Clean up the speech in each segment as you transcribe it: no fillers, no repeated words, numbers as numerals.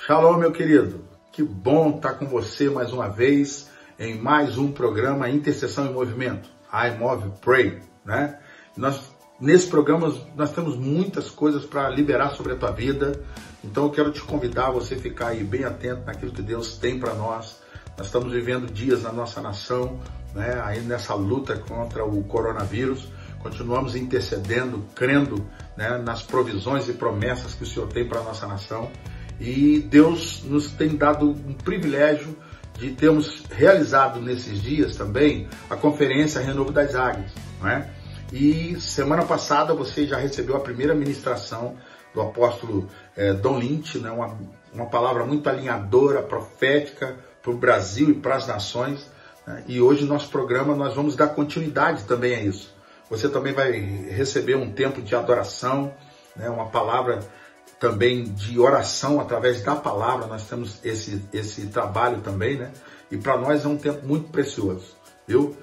Shalom, meu querido. Que bom estar com você mais uma vez em mais um programa Intercessão em Movimento. I Move Pray, né? Nesse programa nós temos muitas coisas para liberar sobre a tua vida. Então eu quero te convidar a você ficar aí bem atento naquilo que Deus tem para nós. Nós estamos vivendo dias na nossa nação, né? Aí nessa luta contra o coronavírus. Continuamos intercedendo, crendo, né, nas provisões e promessas que o Senhor tem para a nossa nação. E Deus nos tem dado um privilégio de termos realizado nesses dias também a conferência Renovo das Águias, não é? E semana passada você já recebeu a primeira ministração do apóstolo Dom Lynch, né? Uma palavra muito alinhadora, profética para o Brasil e para as nações, né? E hoje no nosso programa nós vamos dar continuidade também a isso. Você também vai receber um tempo de adoração, né? Uma palavra também de oração através da palavra. Nós temos esse trabalho também, né? E para nós é um tempo muito precioso, viu?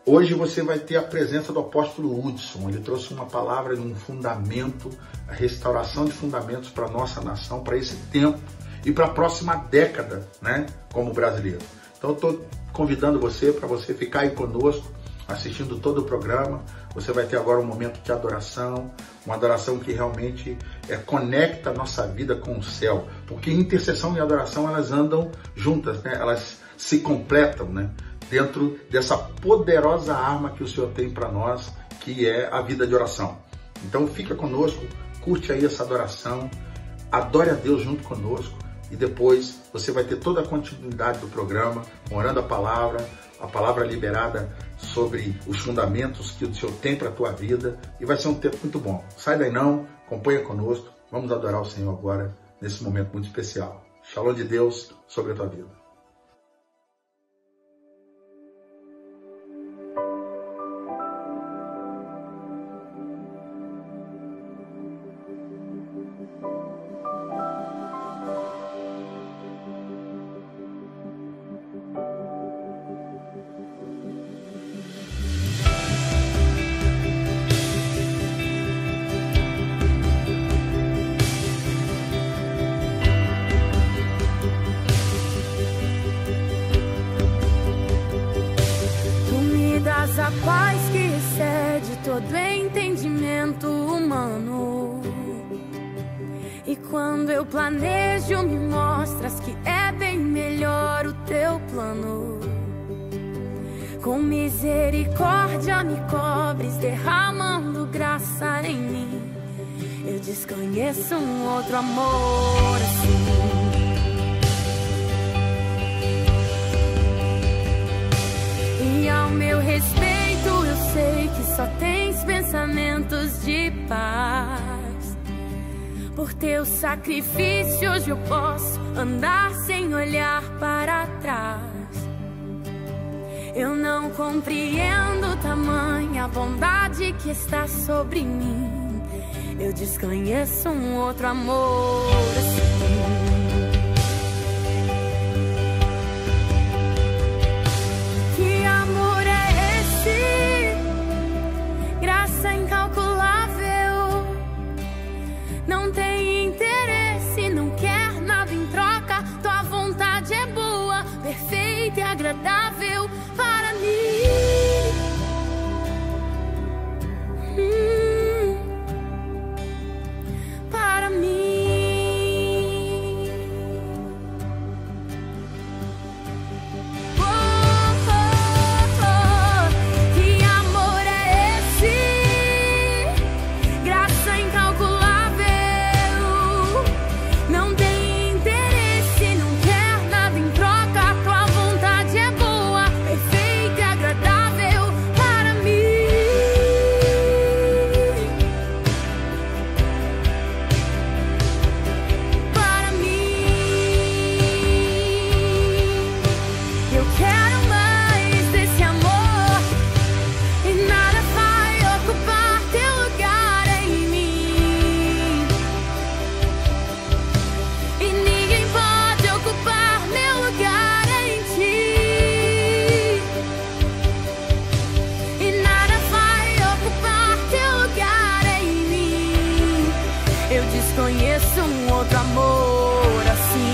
Hoje você vai ter a presença do apóstolo Hudson. Ele trouxe uma palavra de um fundamento, a restauração de fundamentos para a nossa nação, para esse tempo e para a próxima década, né? Como brasileiro. Então eu estou convidando você para você ficar aí conosco, assistindo todo o programa. Você vai ter agora um momento de adoração, uma adoração que realmente conecta a nossa vida com o céu, porque intercessão e adoração elas andam juntas, né? Elas se completam, né? Dentro dessa poderosa arma que o Senhor tem para nós, que é a vida de oração. Então fica conosco, curte aí essa adoração, adore a Deus junto conosco e depois você vai ter toda a continuidade do programa, orando a palavra liberada sobre os fundamentos que o Senhor tem para a tua vida, e vai ser um tempo muito bom. Sai daí não, acompanha conosco, vamos adorar o Senhor agora, nesse momento muito especial. Shalom de Deus sobre a tua vida. A paz que excede todo entendimento humano. E quando eu planejo, me mostras que é bem melhor o teu plano. Com misericórdia me cobres, derramando graça em mim. Eu desconheço um outro amor assim. E ao meu respeito eu sei que só tens pensamentos de paz. Por teus sacrifícios eu posso andar sem olhar para trás. Eu não compreendo tamanha bondade que está sobre mim. Eu desconheço um outro amor assim. Incalculável, não tem interesse, não quer nada em troca. Tua vontade é boa, perfeita e agradável para mim. Para mim. conheço um outro amor assim.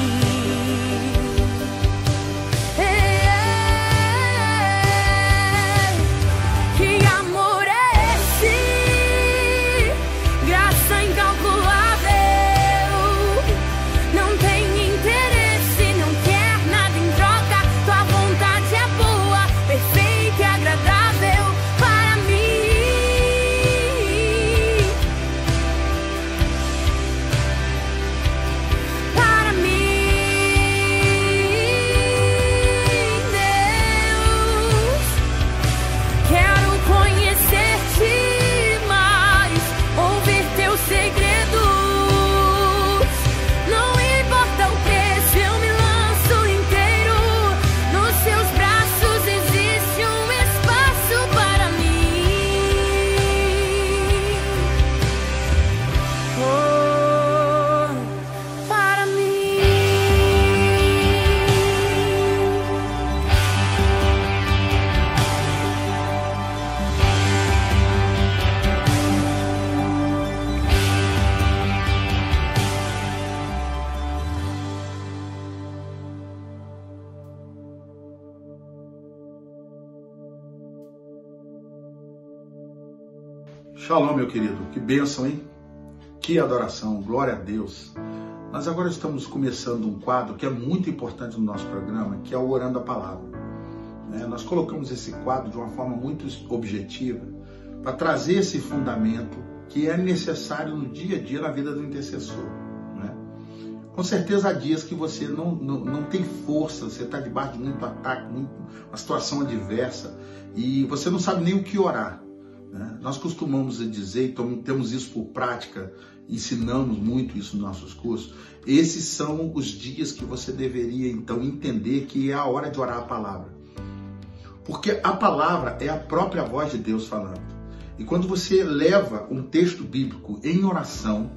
Shalom, meu querido. Que bênção, hein? Que adoração. Glória a Deus. Nós agora estamos começando um quadro que é muito importante no nosso programa, que é o Orando a Palavra. Nós colocamos esse quadro de uma forma muito objetiva para trazer esse fundamento que é necessário no dia a dia na vida do intercessor. Com certeza há dias que você não tem força, você está debaixo de muito ataque, uma situação adversa e você não sabe nem o que orar. Nós costumamos dizer, então temos isso por prática, ensinamos muito isso nos nossos cursos. Esses são os dias que você deveria então entender que é a hora de orar a palavra. Porque a palavra é a própria voz de Deus falando. E quando você leva um texto bíblico em oração,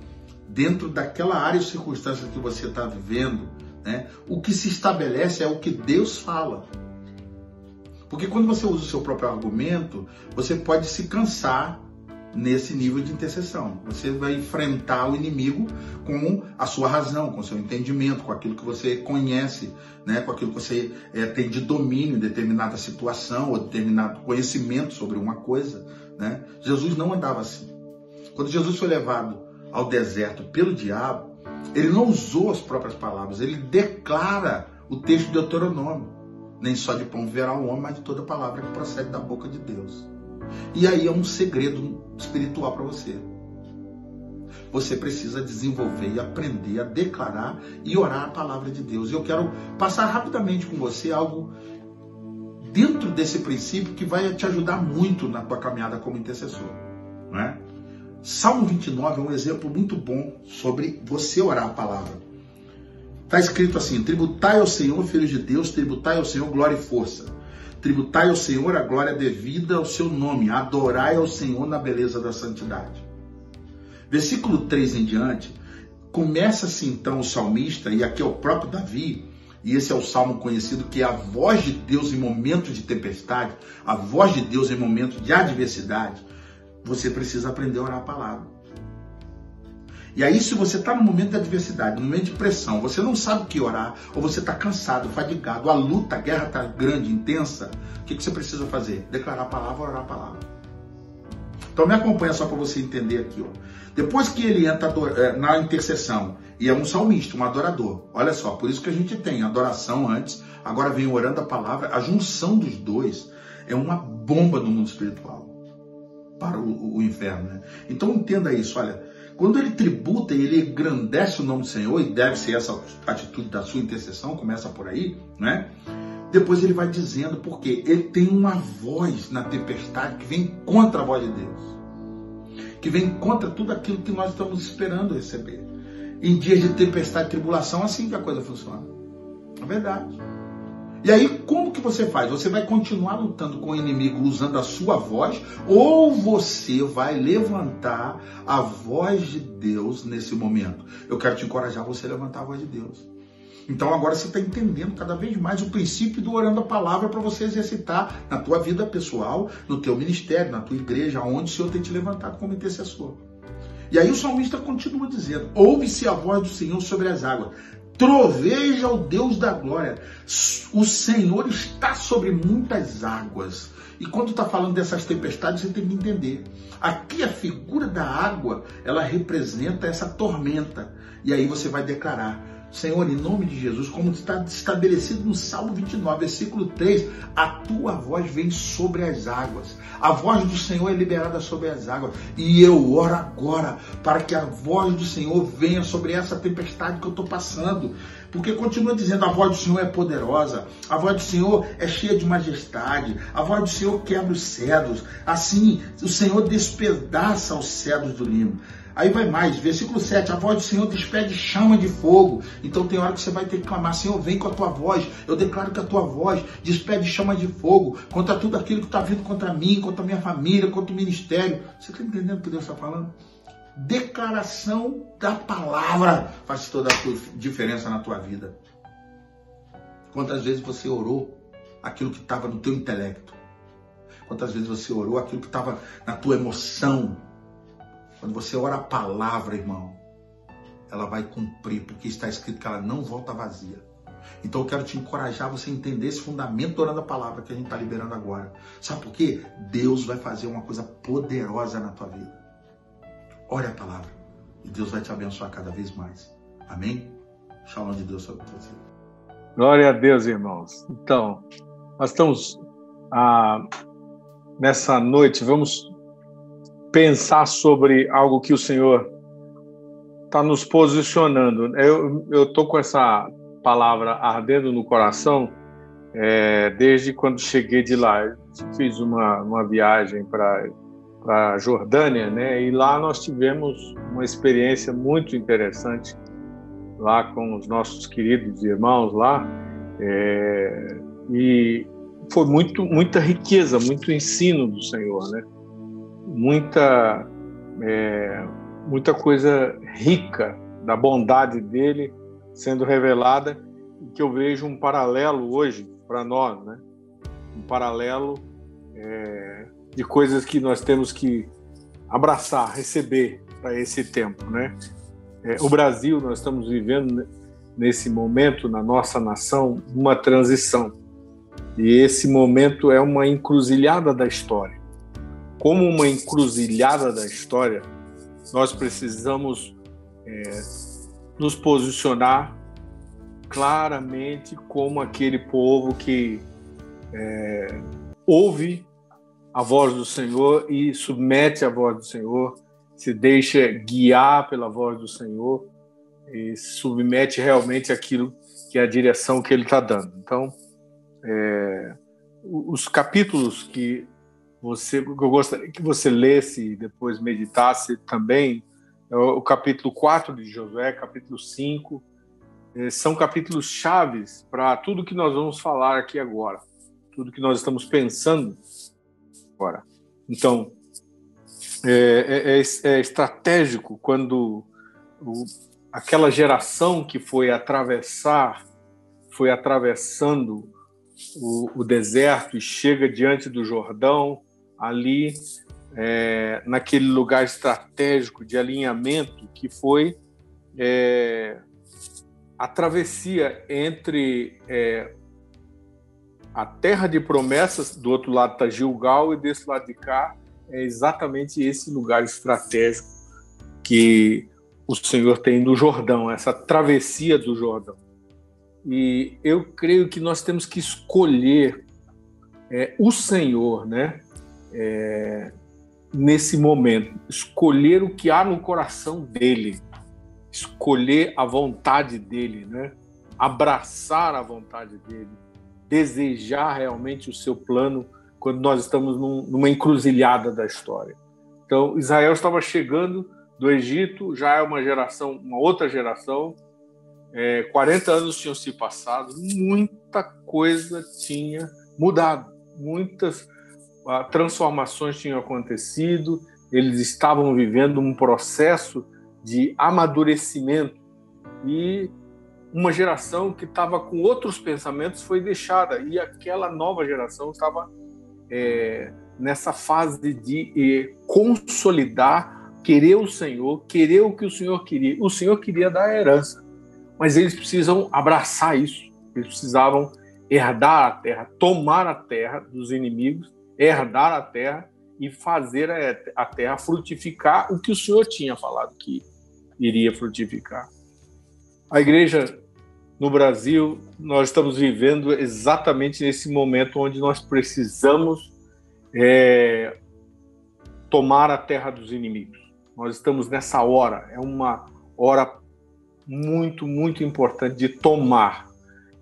dentro daquela área e circunstância que você está vivendo, o que se estabelece é o que Deus fala. Porque quando você usa o seu próprio argumento, você pode se cansar nesse nível de intercessão. Você vai enfrentar o inimigo com a sua razão, com o seu entendimento, com aquilo que você conhece, com aquilo que você tem de domínio em determinada situação ou determinado conhecimento sobre uma coisa. Jesus não andava assim. Quando Jesus foi levado ao deserto pelo diabo, ele não usou as próprias palavras, ele declara o texto de Deuteronômio. Nem só de pão viverá o homem, mas de toda palavra que procede da boca de Deus. E aí é um segredo espiritual para você. Você precisa desenvolver e aprender a declarar e orar a palavra de Deus. E eu quero passar rapidamente com você algo dentro desse princípio que vai te ajudar muito na tua caminhada como intercessor. Salmo 29 é um exemplo muito bom sobre você orar a palavra. Está escrito assim: tributai ao Senhor, filhos de Deus, tributai ao Senhor glória e força. Tributai ao Senhor a glória devida ao seu nome. Adorai ao Senhor na beleza da santidade. Versículo 3 em diante, começa-se então o salmista, e aqui é o próprio Davi, e esse é o salmo conhecido que é a voz de Deus em momentos de tempestade, a voz de Deus em momentos de adversidade. Você precisa aprender a orar a palavra. E aí, se você está no momento de adversidade, no momento de pressão, você não sabe o que orar, ou você está cansado, fadigado, a luta, a guerra está grande, intensa, o que você precisa fazer? Declarar a palavra, orar a palavra. Então me acompanha só para você entender aqui. Depois que ele entra na intercessão, e é um salmista, um adorador, olha só, por isso que a gente tem adoração antes, agora vem orando a palavra, a junção dos dois é uma bomba no mundo espiritual, para o inferno. Então entenda isso, olha. Quando ele tributa e ele engrandece o nome do Senhor, e deve ser essa atitude da sua intercessão, começa por aí, Depois ele vai dizendo, porque ele tem uma voz na tempestade que vem contra a voz de Deus. Que vem contra tudo aquilo que nós estamos esperando receber. Em dias de tempestade e tribulação, assim que a coisa funciona. É verdade. E aí, como que você faz? Você vai continuar lutando com o inimigo usando a sua voz, ou você vai levantar a voz de Deus nesse momento? Eu quero te encorajar a você levantar a voz de Deus. Então agora você está entendendo cada vez mais o princípio do orando a palavra para você exercitar na tua vida pessoal, no teu ministério, na tua igreja, onde o Senhor tem te levantado como intercessor. E aí o salmista continua dizendo: ouve-se a voz do Senhor sobre as águas. Troveja o Deus da glória. O Senhor está sobre muitas águas. E quando está falando dessas tempestades, você tem que entender. Aqui a figura da água, ela representa essa tormenta. E aí você vai declarar: Senhor, em nome de Jesus, como está estabelecido no Salmo 29, versículo 3, a tua voz vem sobre as águas. A voz do Senhor é liberada sobre as águas. E eu oro agora para que a voz do Senhor venha sobre essa tempestade que eu estou passando. Porque continua dizendo, a voz do Senhor é poderosa, a voz do Senhor é cheia de majestade, a voz do Senhor quebra os cedros. Assim, o Senhor despedaça os cedros do Líbano. Aí vai mais, versículo 7, a voz do Senhor despede chama de fogo. Então tem hora que você vai ter que clamar: Senhor, vem com a tua voz. Eu declaro que a tua voz despede chama de fogo contra tudo aquilo que está vindo contra mim, contra a minha família, contra o ministério. Você está entendendo o que Deus está falando? Declaração da palavra faz toda a diferença na tua vida. Quantas vezes você orou aquilo que estava no teu intelecto? Quantas vezes você orou aquilo que estava na tua emoção? Quando você ora a palavra, irmão, ela vai cumprir, porque está escrito que ela não volta vazia. Então eu quero te encorajar a você entender esse fundamento orando a palavra que a gente está liberando agora. Sabe por quê? Deus vai fazer uma coisa poderosa na tua vida. Ore a palavra e Deus vai te abençoar cada vez mais. Amém? Shalom de Deus sobre você. Glória a Deus, irmãos. Então, nós estamos nessa noite, vamos pensar sobre algo que o Senhor está nos posicionando. Eu estou com essa palavra ardendo no coração desde quando cheguei de lá. Eu fiz uma viagem para a Jordânia, né? E lá nós tivemos uma experiência muito interessante lá com os nossos queridos irmãos lá, e foi muita riqueza, muito ensino do Senhor, né? Muita coisa rica da bondade dele sendo revelada, que eu vejo um paralelo hoje para nós, né? Um paralelo de coisas que nós temos que abraçar, receber para esse tempo, né? O Brasil, nós estamos vivendo nesse momento, na nossa nação, uma transição. E esse momento é uma encruzilhada da história. Como uma encruzilhada da história, nós precisamos nos posicionar claramente como aquele povo que ouve a voz do Senhor e submete à voz do Senhor, se deixa guiar pela voz do Senhor e se submete realmente àquilo que é a direção que Ele está dando. Então, os capítulos que eu gostaria que você lesse e depois meditasse também, o capítulo 4 de Josué, capítulo 5, são capítulos chaves para tudo que nós vamos falar aqui agora, tudo que nós estamos pensando agora. Então, é estratégico quando aquela geração que foi atravessando o deserto e chega diante do Jordão, ali naquele lugar estratégico de alinhamento que foi a travessia entre a terra de promessas, do outro lado está Gilgal e desse lado de cá é exatamente esse lugar estratégico que o Senhor tem no Jordão, essa travessia do Jordão. E eu creio que nós temos que escolher o Senhor, né? Nesse momento, escolher o que há no coração dele, escolher a vontade dele, né? Abraçar a vontade dele, desejar realmente o seu plano quando nós estamos numa encruzilhada da história. Então, Israel estava chegando do Egito, já é uma outra geração, 40 anos tinham se passado, muita coisa tinha mudado, muitas transformações tinham acontecido, eles estavam vivendo um processo de amadurecimento e uma geração que estava com outros pensamentos foi deixada e aquela nova geração estava nessa fase de consolidar, querer o Senhor, querer o que o Senhor queria. O Senhor queria dar a herança, mas eles precisam abraçar isso, eles precisavam herdar a terra, tomar a terra dos inimigos, herdar a terra e fazer a terra frutificar o que o Senhor tinha falado que iria frutificar. A igreja no Brasil, nós estamos vivendo exatamente nesse momento onde nós precisamos tomar a terra dos inimigos. Nós estamos nessa hora, é uma hora muito, muito importante de tomar.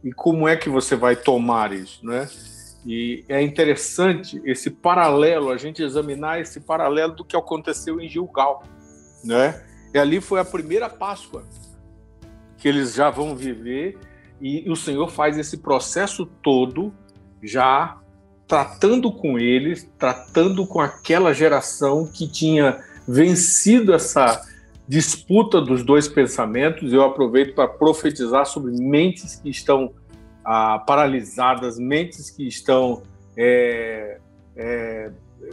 E como é que você vai tomar isso, né? E é interessante esse paralelo, a gente examinar esse paralelo do que aconteceu em Gilgal, né? E ali foi a primeira Páscoa que eles já vão viver e o Senhor faz esse processo todo já tratando com eles, tratando com aquela geração que tinha vencido essa disputa dos dois pensamentos. Eu aproveito para profetizar sobre mentes que estão paralisadas, mentes que estão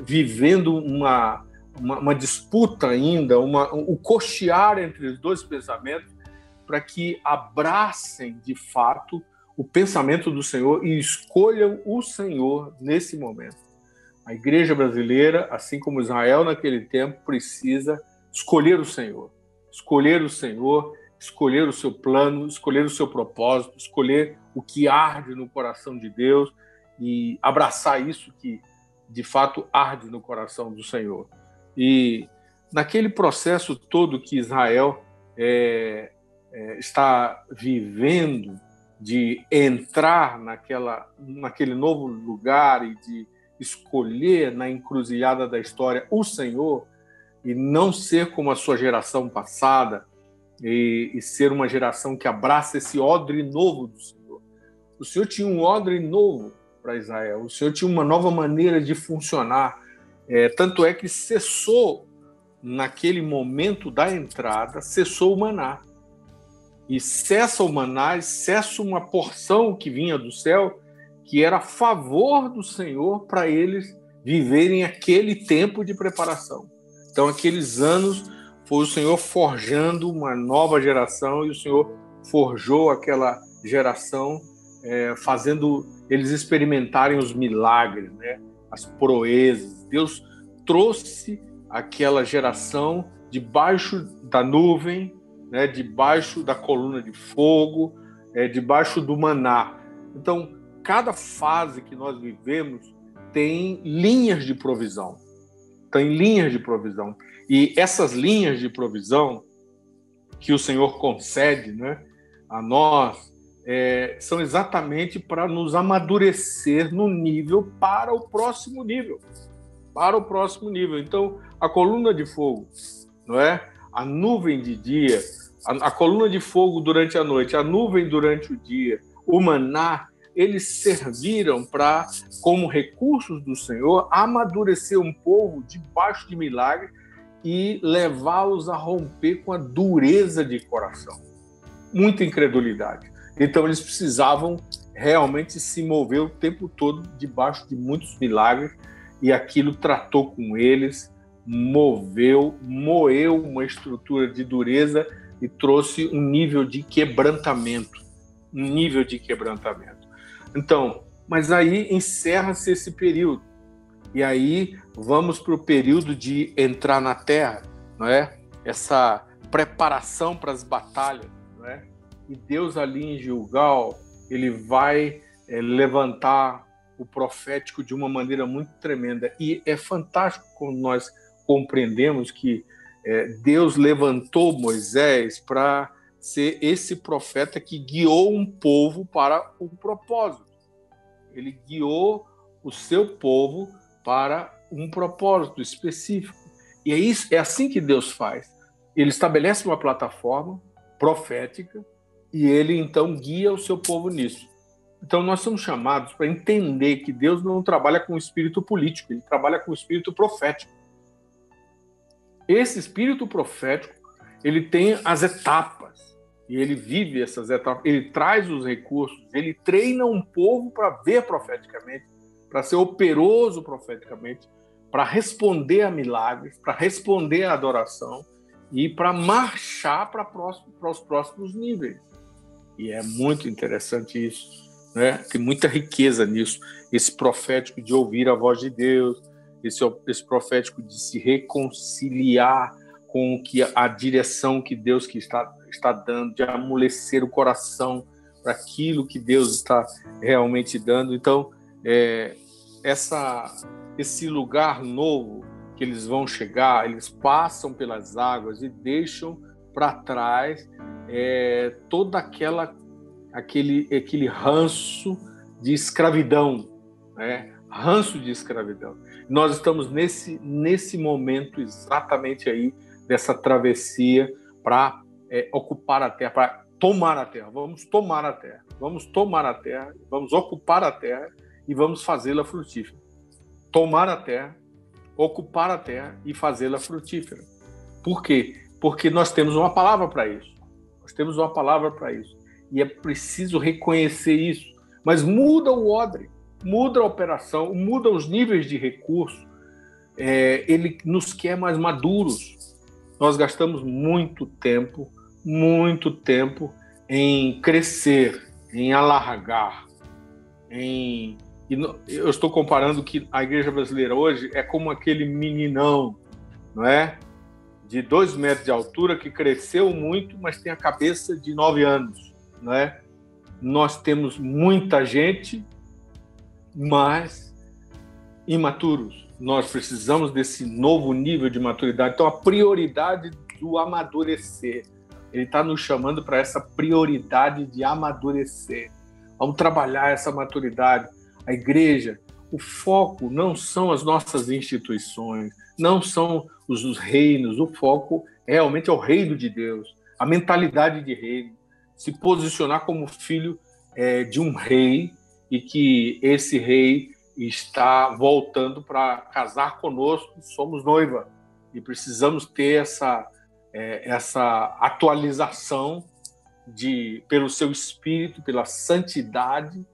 vivendo uma disputa ainda, o cochear entre os dois pensamentos, para que abracem de fato o pensamento do Senhor e escolham o Senhor nesse momento. A igreja brasileira, assim como Israel naquele tempo, precisa escolher o Senhor. Escolher o Senhor, escolher o seu plano, escolher o seu propósito, escolher o que arde no coração de Deus e abraçar isso que, de fato, arde no coração do Senhor. E naquele processo todo que Israel está vivendo, de entrar naquele novo lugar e de escolher na encruzilhada da história o Senhor e não ser como a sua geração passada e ser uma geração que abraça esse odre novo do Senhor. O Senhor tinha um odre novo para Israel, o Senhor tinha uma nova maneira de funcionar, tanto é que cessou, naquele momento da entrada, cessou o maná. E cessa o maná, cessa uma porção que vinha do céu, que era a favor do Senhor para eles viverem aquele tempo de preparação. Então, aqueles anos, foi o Senhor forjando uma nova geração e o Senhor forjou aquela geração, fazendo eles experimentarem os milagres, né? As proezas. Deus trouxe aquela geração debaixo da nuvem, né, debaixo da coluna de fogo, debaixo do maná. Então, cada fase que nós vivemos tem linhas de provisão. Tem linhas de provisão. E essas linhas de provisão que o Senhor concede, né, a nós, são exatamente para nos amadurecer no nível para o próximo nível. Para o próximo nível. Então, a coluna de fogo, não é? A nuvem de dia, a coluna de fogo durante a noite, a nuvem durante o dia, o maná, eles serviram para, como recursos do Senhor, amadurecer um povo debaixo de milagre e levá-los a romper com a dureza de coração. Muita incredulidade. Então, eles precisavam realmente se mover o tempo todo debaixo de muitos milagres e aquilo tratou com eles, moeu uma estrutura de dureza e trouxe um nível de quebrantamento. Então, mas aí encerra-se esse período. E aí vamos para o período de entrar na terra, não é? Essa preparação para as batalhas, não é? E Deus ali em Gilgal, ele vai levantar o profético de uma maneira muito tremenda. E é fantástico quando nós compreendemos que Deus levantou Moisés para ser esse profeta que guiou um povo para um propósito. Ele guiou o seu povo para um propósito específico. E é assim que Deus faz. Ele estabelece uma plataforma profética e ele, então, guia o seu povo nisso. Então, nós somos chamados para entender que Deus não trabalha com o espírito político, ele trabalha com o espírito profético. Esse espírito profético, ele tem as etapas, e ele vive essas etapas, ele traz os recursos, ele treina um povo para ver profeticamente, para ser operoso profeticamente, para responder a milagres, para responder à adoração e para marchar para os próximos níveis. E é muito interessante isso, né? Tem muita riqueza nisso, esse profético de ouvir a voz de Deus, esse profético de se reconciliar com a direção que Deus está dando, de amolecer o coração para aquilo que Deus está realmente dando. Então, esse lugar novo que eles vão chegar, eles passam pelas águas e deixam para trás todo aquele ranço de escravidão, né? Ranço de escravidão. Nós estamos nesse momento exatamente aí, dessa travessia para ocupar a terra, para tomar a terra. Vamos tomar a terra, vamos ocupar a terra e vamos fazê-la frutífera. Tomar a terra, ocupar a terra e fazê-la frutífera. Por quê? Porque nós temos uma palavra para isso. E é preciso reconhecer isso. Mas muda o odre, muda a operação, muda os níveis de recurso. Ele nos quer mais maduros. Nós gastamos muito tempo em crescer, em alargar, eu estou comparando que a igreja brasileira hoje é como aquele meninão, não é? De 2 metros de altura, que cresceu muito, mas tem a cabeça de 9 anos, não é? Nós temos muita gente, mas imaturos. Nós precisamos desse novo nível de maturidade. Então, a prioridade do amadurecer. Ele está nos chamando para essa prioridade de amadurecer. Vamos trabalhar essa maturidade. A igreja, o foco não são as nossas instituições, não são os reinos. O foco realmente é o reino de Deus, a mentalidade de reino. Se posicionar como filho de um rei, e que esse rei está voltando para casar conosco, somos noiva. E precisamos ter essa atualização pelo seu espírito, pela santidade,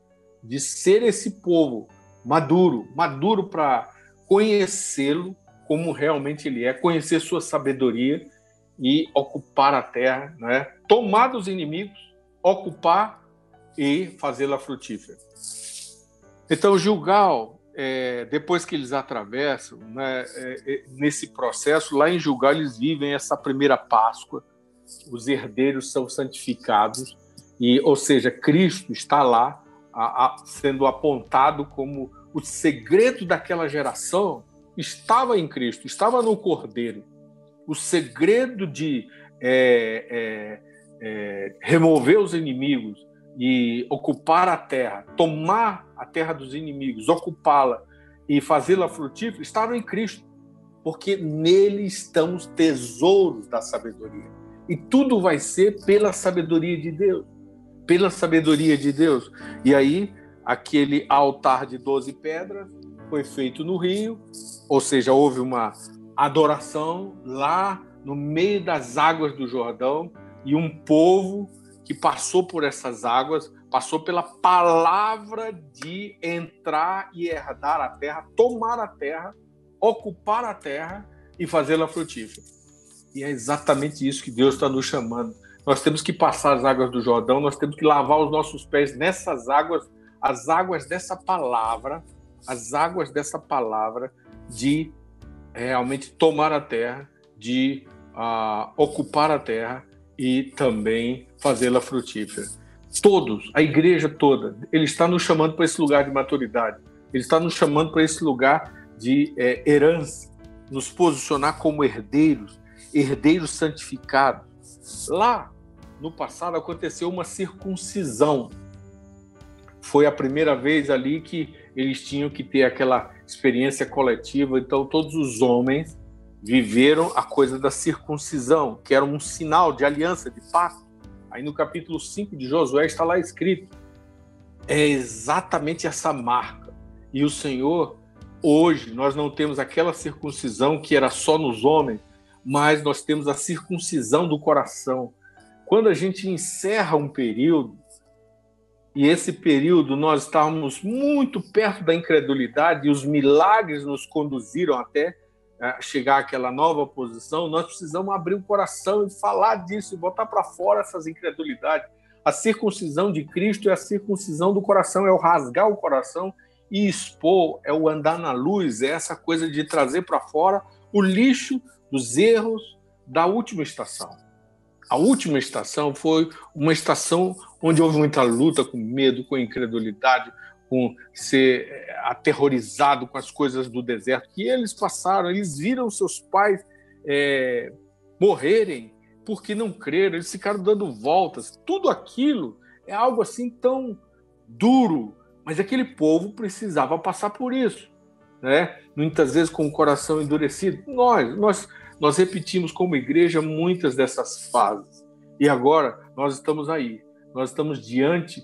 de ser esse povo maduro para conhecê-lo como realmente ele é, conhecer sua sabedoria e ocupar a terra, né? Tomar dos inimigos, ocupar e fazê-la frutífera. Então, Gilgal, depois que eles atravessam, né, nesse processo, lá em Gilgal eles vivem essa primeira Páscoa, os herdeiros são santificados, ou seja, Cristo está lá, sendo apontado como o segredo daquela geração estava em Cristo, estava no Cordeiro. O segredo de remover os inimigos e ocupar a terra, tomar a terra dos inimigos, ocupá-la e fazê-la frutífera, estava em Cristo, porque nele estão os tesouros da sabedoria. E tudo vai ser pela sabedoria de Deus. Pela sabedoria de Deus. E aí, aquele altar de 12 pedras foi feito no rio, ou seja, houve uma adoração lá no meio das águas do Jordão, e um povo que passou por essas águas, passou pela palavra de entrar e herdar a terra, tomar a terra, ocupar a terra e fazê-la frutífera. E é exatamente isso que Deus está nos chamando. Nós temos que passar as águas do Jordão, nós temos que lavar os nossos pés nessas águas, as águas dessa palavra, de realmente tomar a terra, de ocupar a terra e também fazê-la frutífera. Todos, a igreja toda, ele está nos chamando para esse lugar de maturidade, ele está nos chamando para esse lugar de herança, nos posicionar como herdeiros santificados. Lá, no passado, aconteceu uma circuncisão. Foi a primeira vez ali que eles tinham que ter aquela experiência coletiva. Então, todos os homens viveram a coisa da circuncisão, que era um sinal de aliança, de pacto. Aí no capítulo 5 de Josué está lá escrito. É exatamente essa marca. E o Senhor, hoje, nós não temos aquela circuncisão que era só nos homens, mas nós temos a circuncisão do coração. Quando a gente encerra um período, e esse período nós estávamos muito perto da incredulidade, e os milagres nos conduziram até chegar àquela nova posição, nós precisamos abrir o coração e falar disso, e botar para fora essas incredulidades. A circuncisão de Cristo é a circuncisão do coração, é o rasgar o coração e expor, é o andar na luz, é essa coisa de trazer para fora o lixo dos erros da última estação. A última estação foi uma estação onde houve muita luta com medo, com incredulidade, com ser aterrorizado com as coisas do deserto que eles passaram. Eles viram seus pais morrerem porque não creram, eles ficaram dando voltas. Tudo aquilo é algo assim tão duro, mas aquele povo precisava passar por isso, né? Muitas vezes com o coração endurecido. Nós repetimos como igreja muitas dessas fases. E agora nós estamos aí. Nós estamos diante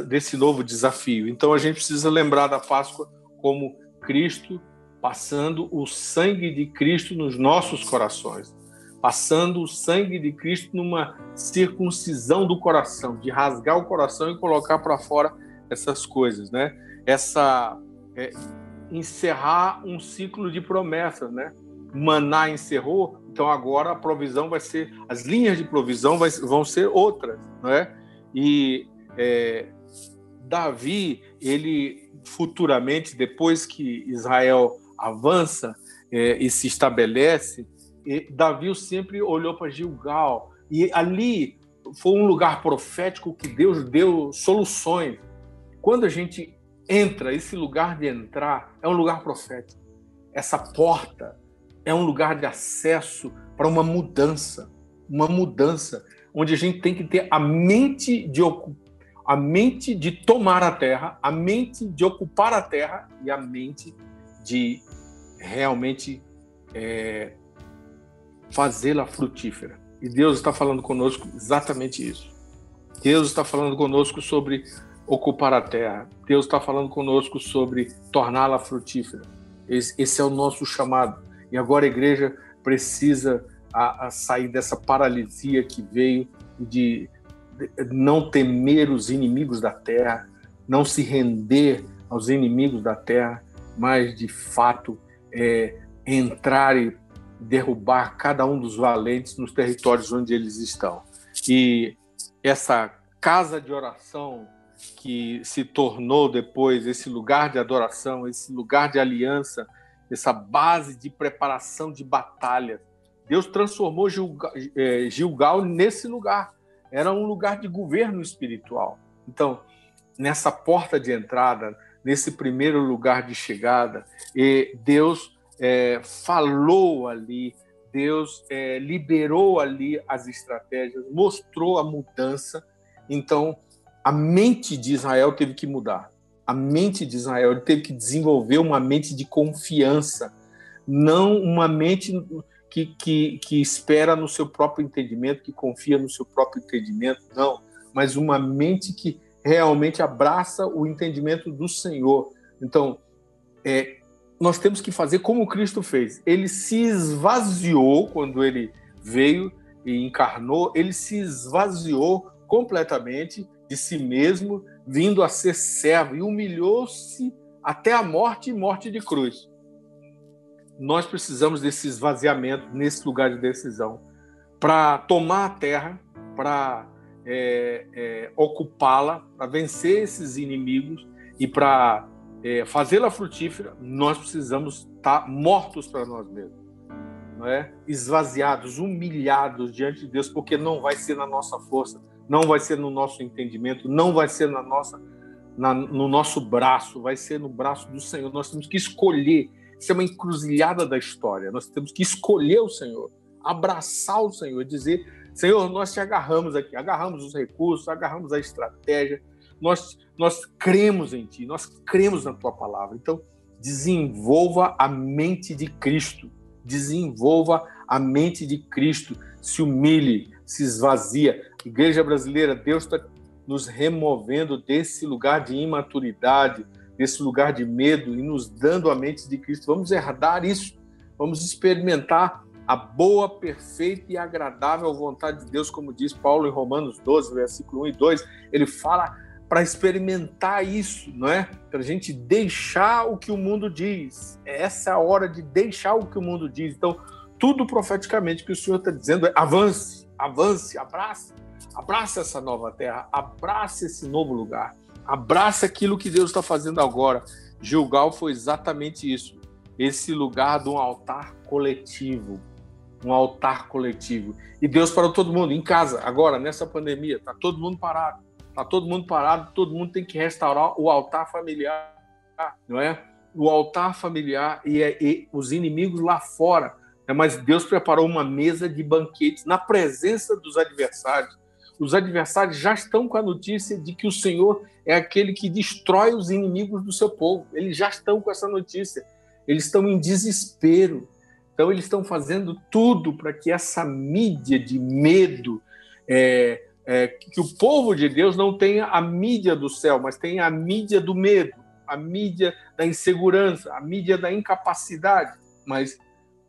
desse novo desafio. Então a gente precisa lembrar da Páscoa como Cristo passando o sangue de Cristo nos nossos corações. Passando o sangue de Cristo numa circuncisão do coração, de rasgar o coração e colocar para fora essas coisas, né? Encerrar um ciclo de promessas, né? Maná encerrou, então agora a provisão vai ser, as linhas de provisão vão ser outras, né? E Davi, ele futuramente, depois que Israel avança e se estabelece, Davi sempre olhou para Gilgal, e ali foi um lugar profético que Deus deu soluções. Quando a gente entra, esse lugar de entrar é um lugar profético. Essa porta é um lugar de acesso para uma mudança, onde a gente tem que ter a mente de tomar a terra, a mente de ocupar a terra e a mente de realmente fazê-la frutífera. E Deus está falando conosco exatamente isso. Deus está falando conosco sobre ocupar a terra. Deus está falando conosco sobre torná-la frutífera. Esse é o nosso chamado. E agora a igreja precisa sair dessa paralisia que veio de não temer os inimigos da terra, não se render aos inimigos da terra, mas de fato entrar e derrubar cada um dos valentes nos territórios onde eles estão. E essa casa de oração que se tornou depois esse lugar de adoração, esse lugar de aliança, essa base de preparação de batalha, Deus transformou Gilgal nesse lugar. Era um lugar de governo espiritual. Então, nessa porta de entrada, nesse primeiro lugar de chegada, Deus falou ali, Deus liberou ali as estratégias, mostrou a mudança. Então, a mente de Israel teve que mudar. A mente de Israel teve que desenvolver uma mente de confiança, não uma mente que espera no seu próprio entendimento, que confia no seu próprio entendimento, não, mas uma mente que realmente abraça o entendimento do Senhor. Então, nós temos que fazer como Cristo fez. Ele se esvaziou quando ele veio e encarnou, ele se esvaziou completamente de si mesmo, vindo a ser servo, e humilhou-se até a morte e morte de cruz. Nós precisamos desse esvaziamento nesse lugar de decisão para tomar a terra, para ocupá-la, para vencer esses inimigos e para fazê-la frutífera. Nós precisamos estar mortos para nós mesmos, não é? Esvaziados, humilhados diante de Deus, porque não vai ser na nossa força, não vai ser no nosso entendimento, não vai ser no nosso braço, vai ser no braço do Senhor. Nós temos que escolher. Isso é uma encruzilhada da história. Nós temos que escolher o Senhor, abraçar o Senhor, dizer: Senhor, nós te agarramos aqui, agarramos os recursos, agarramos a estratégia, nós cremos em Ti, nós cremos na Tua palavra. Então, desenvolva a mente de Cristo, desenvolva a mente de Cristo, se humilhe, se esvazia. Igreja brasileira, Deus está nos removendo desse lugar de imaturidade, desse lugar de medo e nos dando a mente de Cristo. Vamos herdar isso, vamos experimentar a boa, perfeita e agradável vontade de Deus, como diz Paulo em Romanos 12, versículo 1 e 2. Ele fala para experimentar isso, não é? Para a gente deixar o que o mundo diz. Essa é a hora de deixar o que o mundo diz. Então, tudo profeticamente que o Senhor está dizendo é: avance, avance, abrace essa nova terra, abrace esse novo lugar, abrace aquilo que Deus está fazendo agora. Gilgal foi exatamente isso, esse lugar de um altar coletivo, E Deus parou todo mundo em casa, agora, nessa pandemia, está todo mundo parado, todo mundo tem que restaurar o altar familiar, não é? O altar familiar e os inimigos lá fora, né? Mas Deus preparou uma mesa de banquetes na presença dos adversários. Os adversários já estão com a notícia de que o Senhor é aquele que destrói os inimigos do seu povo. Eles já estão com essa notícia. Eles estão em desespero. Então, eles estão fazendo tudo para que essa mídia de medo, que o povo de Deus não tenha a mídia do céu, mas tenha a mídia do medo, a mídia da insegurança, a mídia da incapacidade. Mas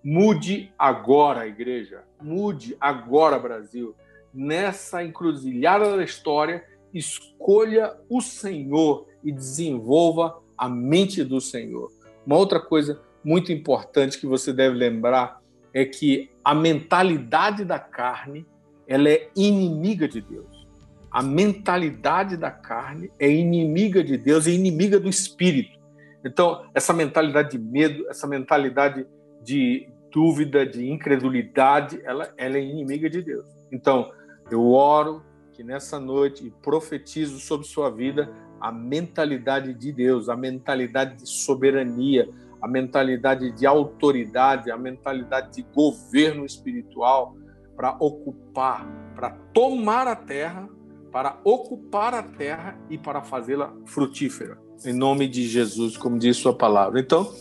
mude agora, igreja. Mude agora, Brasil. Nessa encruzilhada da história, escolha o Senhor e desenvolva a mente do Senhor. Uma outra coisa muito importante que você deve lembrar é que a mentalidade da carne, ela é inimiga de Deus. A mentalidade da carne é inimiga de Deus, é inimiga do Espírito. Então, essa mentalidade de medo, essa mentalidade de dúvida, de incredulidade, ela é inimiga de Deus. Então, eu oro que nessa noite e profetizo sobre sua vida a mentalidade de Deus, a mentalidade de soberania, a mentalidade de autoridade, a mentalidade de governo espiritual para ocupar, para tomar a terra, para ocupar a terra e para fazê-la frutífera. Em nome de Jesus, como diz sua palavra. Então,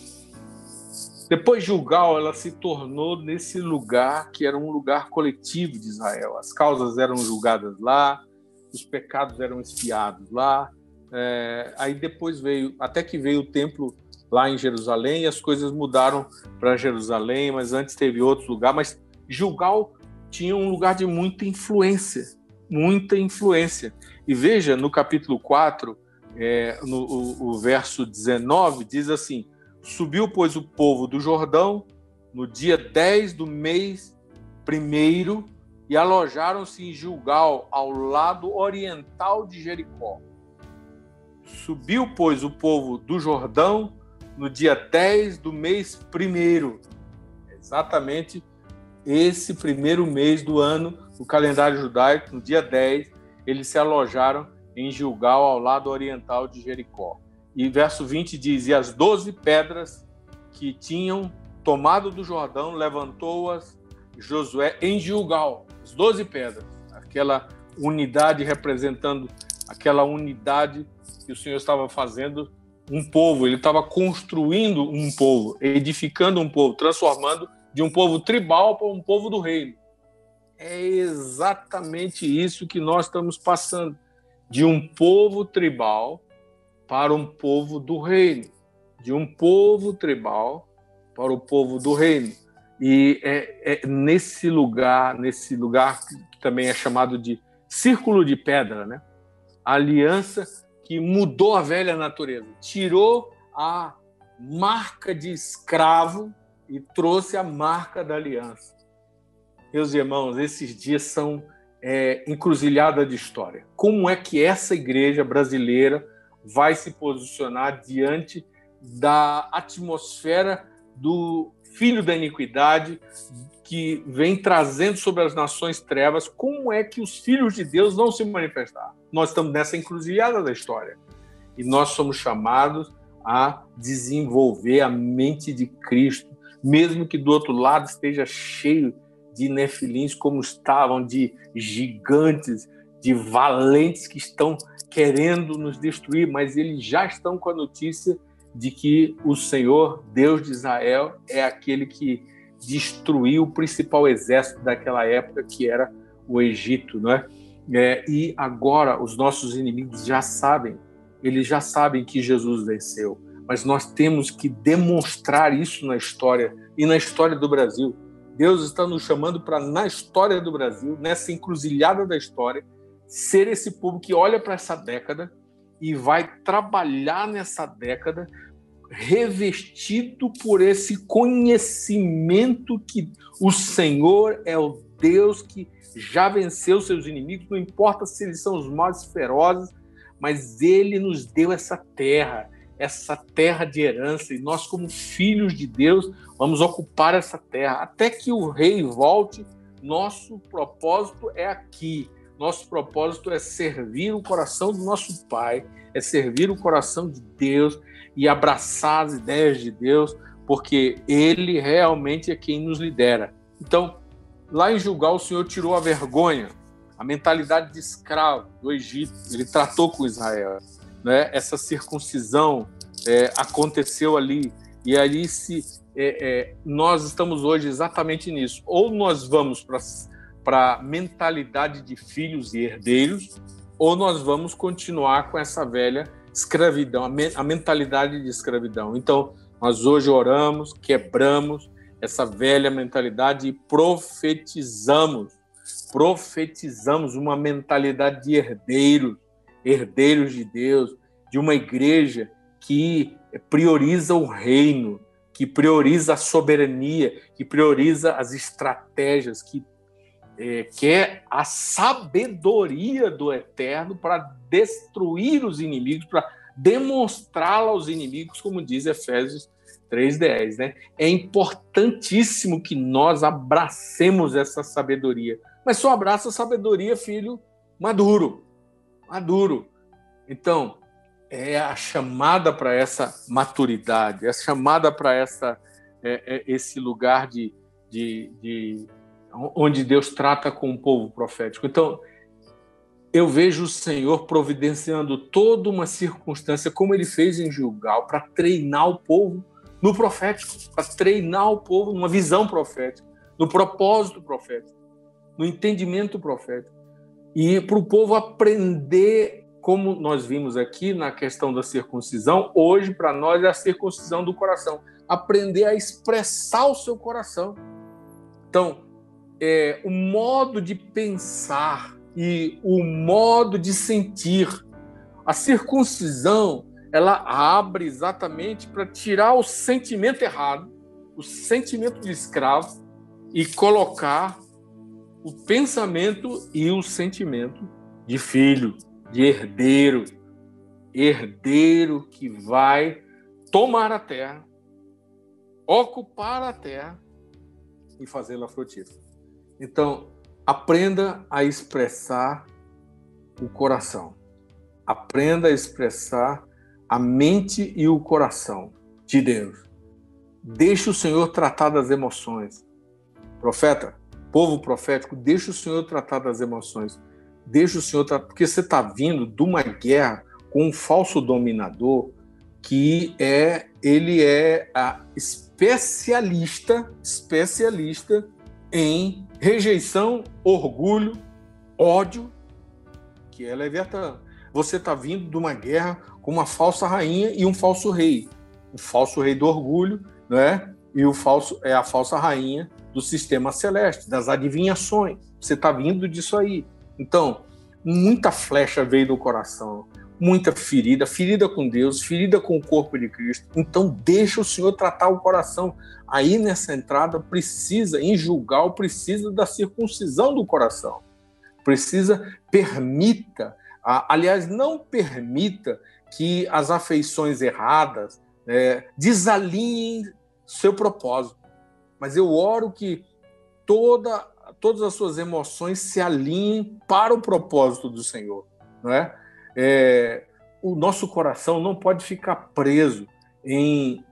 depois de Gilgal, ela se tornou nesse lugar que era um lugar coletivo de Israel. As causas eram julgadas lá, os pecados eram expiados lá. Aí depois até que veio o templo lá em Jerusalém, e as coisas mudaram para Jerusalém, mas antes teve outro lugar. Mas Gilgal tinha um lugar de muita influência. E veja, no capítulo 4, o verso 19, diz assim: subiu, pois, o povo do Jordão no dia 10 do mês 1º e alojaram-se em Gilgal, ao lado oriental de Jericó. Subiu, pois, o povo do Jordão no dia 10 do mês 1º. Exatamente esse primeiro mês do ano, no calendário judaico, no dia 10, eles se alojaram em Gilgal, ao lado oriental de Jericó. E verso 20 diz: e as 12 pedras que tinham tomado do Jordão, levantou-as Josué em Gilgal. As 12 pedras, aquela unidade representando aquela unidade que o Senhor estava fazendo um povo. Ele estava construindo um povo, edificando um povo, transformando de um povo tribal para um povo do reino. É exatamente isso que nós estamos passando, de um povo tribal para um povo do reino, de um povo tribal para o povo do reino. E é nesse lugar que também é chamado de círculo de pedra, né? A aliança que mudou a velha natureza, tirou a marca de escravo e trouxe a marca da aliança. Meus irmãos, esses dias são encruzilhada de história. Como é que essa igreja brasileira vai se posicionar diante da atmosfera do filho da iniquidade que vem trazendo sobre as nações trevas? Como é que os filhos de Deus vão se manifestar? Nós estamos nessa encruzilhada da história e nós somos chamados a desenvolver a mente de Cristo, mesmo que do outro lado esteja cheio de nefilins, como estavam, de gigantes, de valentes que estão querendo nos destruir, mas eles já estão com a notícia de que o Senhor, Deus de Israel, é aquele que destruiu o principal exército daquela época, que era o Egito, não é? E agora os nossos inimigos já sabem, eles já sabem que Jesus venceu, mas nós temos que demonstrar isso na história e na história do Brasil. Deus está nos chamando para, na história do Brasil, nessa encruzilhada da história, ser esse povo que olha para essa década e vai trabalhar nessa década revestido por esse conhecimento que o Senhor é o Deus que já venceu seus inimigos, não importa se eles são os mais ferozes, mas Ele nos deu essa terra de herança, e nós, como filhos de Deus, vamos ocupar essa terra. Até que o rei volte, nosso propósito é aqui. Nosso propósito é servir o coração do nosso Pai, é servir o coração de Deus e abraçar as ideias de Deus, porque Ele realmente é quem nos lidera. Então, lá em Gilgal, o Senhor tirou a vergonha, a mentalidade de escravo do Egito. Ele tratou com Israel, né? Essa circuncisão aconteceu ali, e ali nós estamos hoje exatamente nisso. Ou nós vamos para a mentalidade de filhos e herdeiros, ou nós vamos continuar com essa velha escravidão, a mentalidade de escravidão. Então, nós hoje oramos, quebramos essa velha mentalidade e profetizamos uma mentalidade de herdeiros de Deus, de uma igreja que prioriza o reino, que prioriza a soberania, que prioriza as estratégias, que quer a sabedoria do Eterno para destruir os inimigos, para demonstrá-la aos inimigos, como diz Efésios 3:10, né? É importantíssimo que nós abracemos essa sabedoria, mas só abraça a sabedoria, filho, maduro. Então, é a chamada para essa maturidade, é a chamada para esse lugar onde Deus trata com o povo profético. Então, eu vejo o Senhor providenciando toda uma circunstância, como ele fez em Gilgal, para treinar o povo no profético, para treinar o povo numa visão profética, no propósito profético, no entendimento profético. E para o povo aprender, como nós vimos aqui na questão da circuncisão, hoje para nós é a circuncisão do coração. Aprender a expressar o seu coração. Então, o modo de pensar e o modo de sentir. A circuncisão, ela abre exatamente para tirar o sentimento errado, o sentimento de escravo, e colocar o pensamento e o sentimento de filho, de herdeiro. Herdeiro que vai tomar a terra, ocupar a terra e fazê-la frutífera. Então, aprenda a expressar o coração. Aprenda a expressar a mente e o coração de Deus. Deixe o Senhor tratar das emoções. Profeta, povo profético, deixe o Senhor tratar das emoções. Deixe o Senhor tratar, porque você está vindo de uma guerra com um falso dominador que ele é especialista em rejeição, orgulho, ódio, que é Leviatã. Você está vindo de uma guerra com uma falsa rainha e um falso rei. O falso rei do orgulho, né? E o falso é a falsa rainha do sistema celeste, das adivinhações. Você está vindo disso aí. Então, muita flecha veio do coração, muita ferida com Deus, ferida com o corpo de Cristo. Então, deixa o Senhor tratar o coração. Aí, nessa entrada, em Gilgal, precisa da circuncisão do coração. Não permita que as afeições erradas desalinhem seu propósito. Mas eu oro que todas as suas emoções se alinhem para o propósito do Senhor. Não é? O nosso coração não pode ficar preso em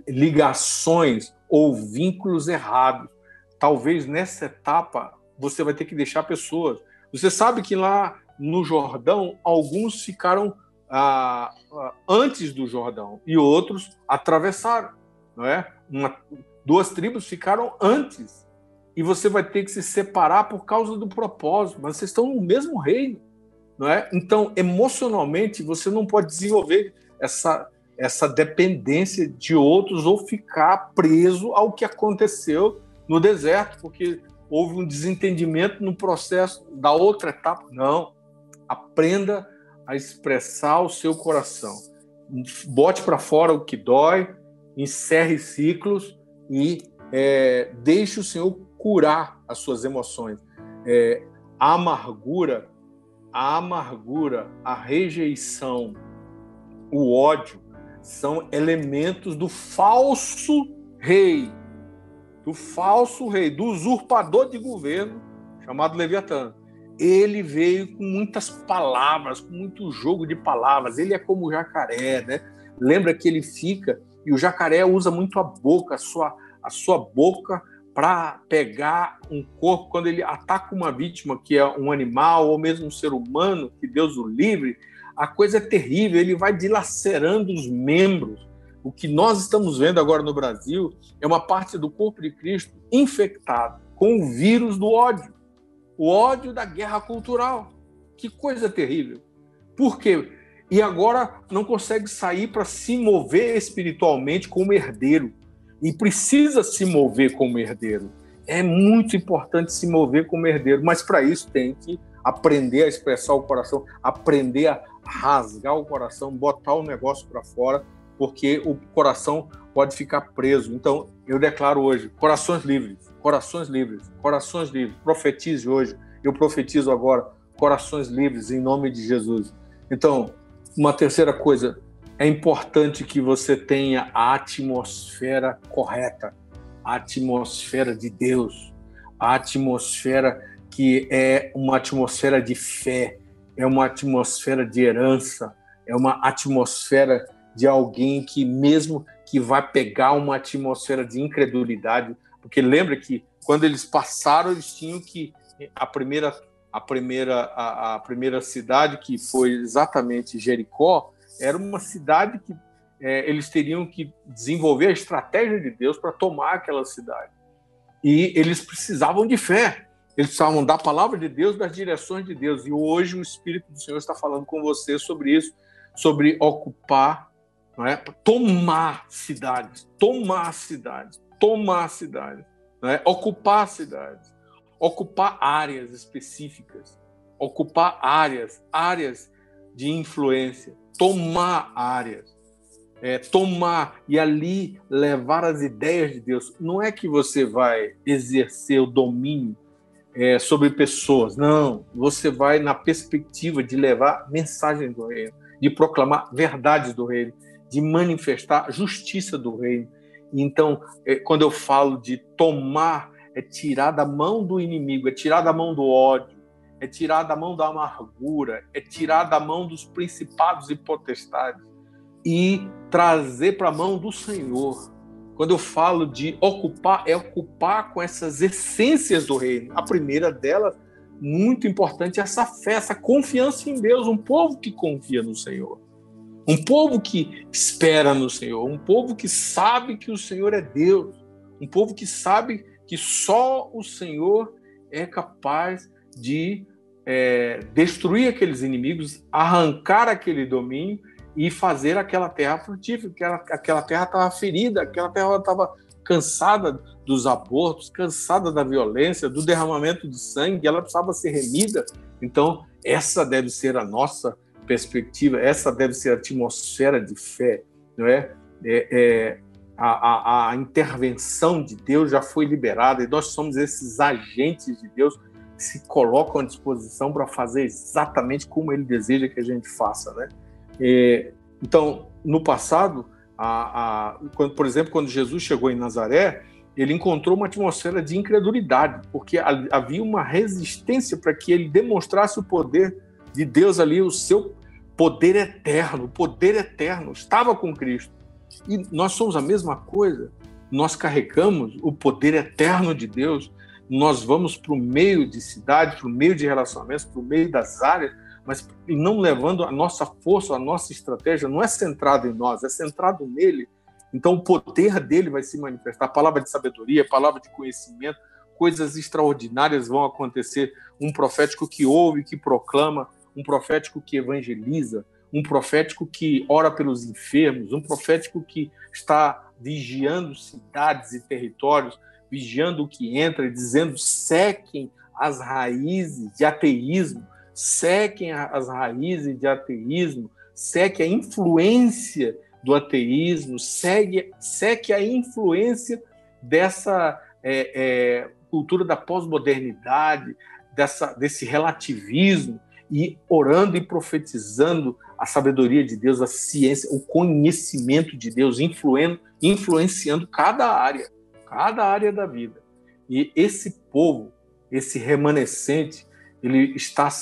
ligações ou vínculos errados. Talvez nessa etapa você vai ter que deixar pessoas. Você sabe que lá no Jordão, alguns ficaram antes do Jordão e outros atravessaram. Não é? 2 tribos ficaram antes. E você vai ter que se separar por causa do propósito. Mas vocês estão no mesmo reino. Não é? Então, emocionalmente, você não pode desenvolver essa dependência de outros ou ficar preso ao que aconteceu no deserto, porque houve um desentendimento no processo da outra etapa. Não. Aprenda a expressar o seu coração. Bote para fora o que dói, encerre ciclos e deixe o Senhor curar as suas emoções. A amargura, a rejeição, o ódio são elementos do falso rei, do usurpador de governo chamado Leviatã. Ele veio com muitas palavras, com muito jogo de palavras. Ele é como o jacaré, né? Lembra que ele fica, e o jacaré usa muito a boca, a sua boca para pegar um corpo. Quando ele ataca uma vítima, que é um animal ou mesmo um ser humano, que Deus o livre, a coisa é terrível, ele vai dilacerando os membros. O que nós estamos vendo agora no Brasil é uma parte do corpo de Cristo infectado com o vírus do ódio. O ódio da guerra cultural. Que coisa terrível. Por quê? E agora não consegue sair para se mover espiritualmente como herdeiro. E precisa se mover como herdeiro. É muito importante se mover como herdeiro, mas para isso tem que aprender a expressar o coração, aprender a rasgar o coração, botar o negócio para fora, porque o coração pode ficar preso. Então, eu declaro hoje, corações livres, corações livres, corações livres. Profetize hoje, eu profetizo agora, corações livres em nome de Jesus. Então, uma terceira coisa, é importante que você tenha a atmosfera correta, a atmosfera de Deus, a atmosfera que é uma atmosfera de fé, é uma atmosfera de herança, é uma atmosfera de alguém que mesmo que vai pegar uma atmosfera de incredulidade, porque lembra que quando eles passaram, eles tinham que a primeira cidade, que foi exatamente Jericó, era uma cidade que eles teriam que desenvolver a estratégia de Deus para tomar aquela cidade. E eles precisavam de fé, eles precisavam da palavra de Deus, das direções de Deus. E hoje o Espírito do Senhor está falando com você sobre isso, sobre ocupar, não é? Tomar cidades, não é? Ocupar cidades, ocupar áreas específicas, ocupar áreas de influência, tomar áreas, tomar e ali levar as ideias de Deus. Não é que você vai exercer o domínio sobre pessoas, não. Você vai na perspectiva de levar mensagem do reino, de proclamar verdades do reino, de manifestar a justiça do reino. Então, quando eu falo de tomar, é tirar da mão do inimigo, é tirar da mão do ódio, é tirar da mão da amargura, é tirar da mão dos principados e potestades e trazer para a mão do Senhor. Quando eu falo de ocupar, é ocupar com essas essências do reino. A primeira delas, muito importante, é essa fé, essa confiança em Deus, um povo que confia no Senhor, um povo que espera no Senhor, um povo que sabe que o Senhor é Deus, um povo que sabe que só o Senhor é capaz de destruir aqueles inimigos, arrancar aquele domínio e fazer aquela terra frutífera, porque aquela terra estava ferida, aquela terra estava cansada dos abortos, cansada da violência, do derramamento de sangue, ela precisava ser remida. Então, essa deve ser a nossa perspectiva, essa deve ser a atmosfera de fé, não é? A intervenção de Deus já foi liberada e nós somos esses agentes de Deus que se colocam à disposição para fazer exatamente como Ele deseja que a gente faça, né? Então, no passado, por exemplo, quando Jesus chegou em Nazaré, ele encontrou uma atmosfera de incredulidade, porque havia uma resistência para que ele demonstrasse o poder de Deus ali, o seu poder eterno. O poder eterno estava com Cristo. E nós somos a mesma coisa. Nós carregamos o poder eterno de Deus. Nós vamos para o meio de cidade, para o meio de relacionamentos, para o meio das áreas, mas não levando a nossa força, a nossa estratégia, não é centrado em nós, é centrado nele. Então o poder dele vai se manifestar, a palavra de sabedoria, a palavra de conhecimento, coisas extraordinárias vão acontecer. Um profético que ouve, que proclama, um profético que evangeliza, um profético que ora pelos enfermos, um profético que está vigiando cidades e territórios, vigiando o que entra e dizendo: sequem as raízes de ateísmo, sequem as raízes de ateísmo, seque a influência do ateísmo, seque a influência dessa cultura da pós-modernidade, desse relativismo, e orando e profetizando a sabedoria de Deus, a ciência, o conhecimento de Deus, influenciando cada área da vida. E esse povo, esse remanescente,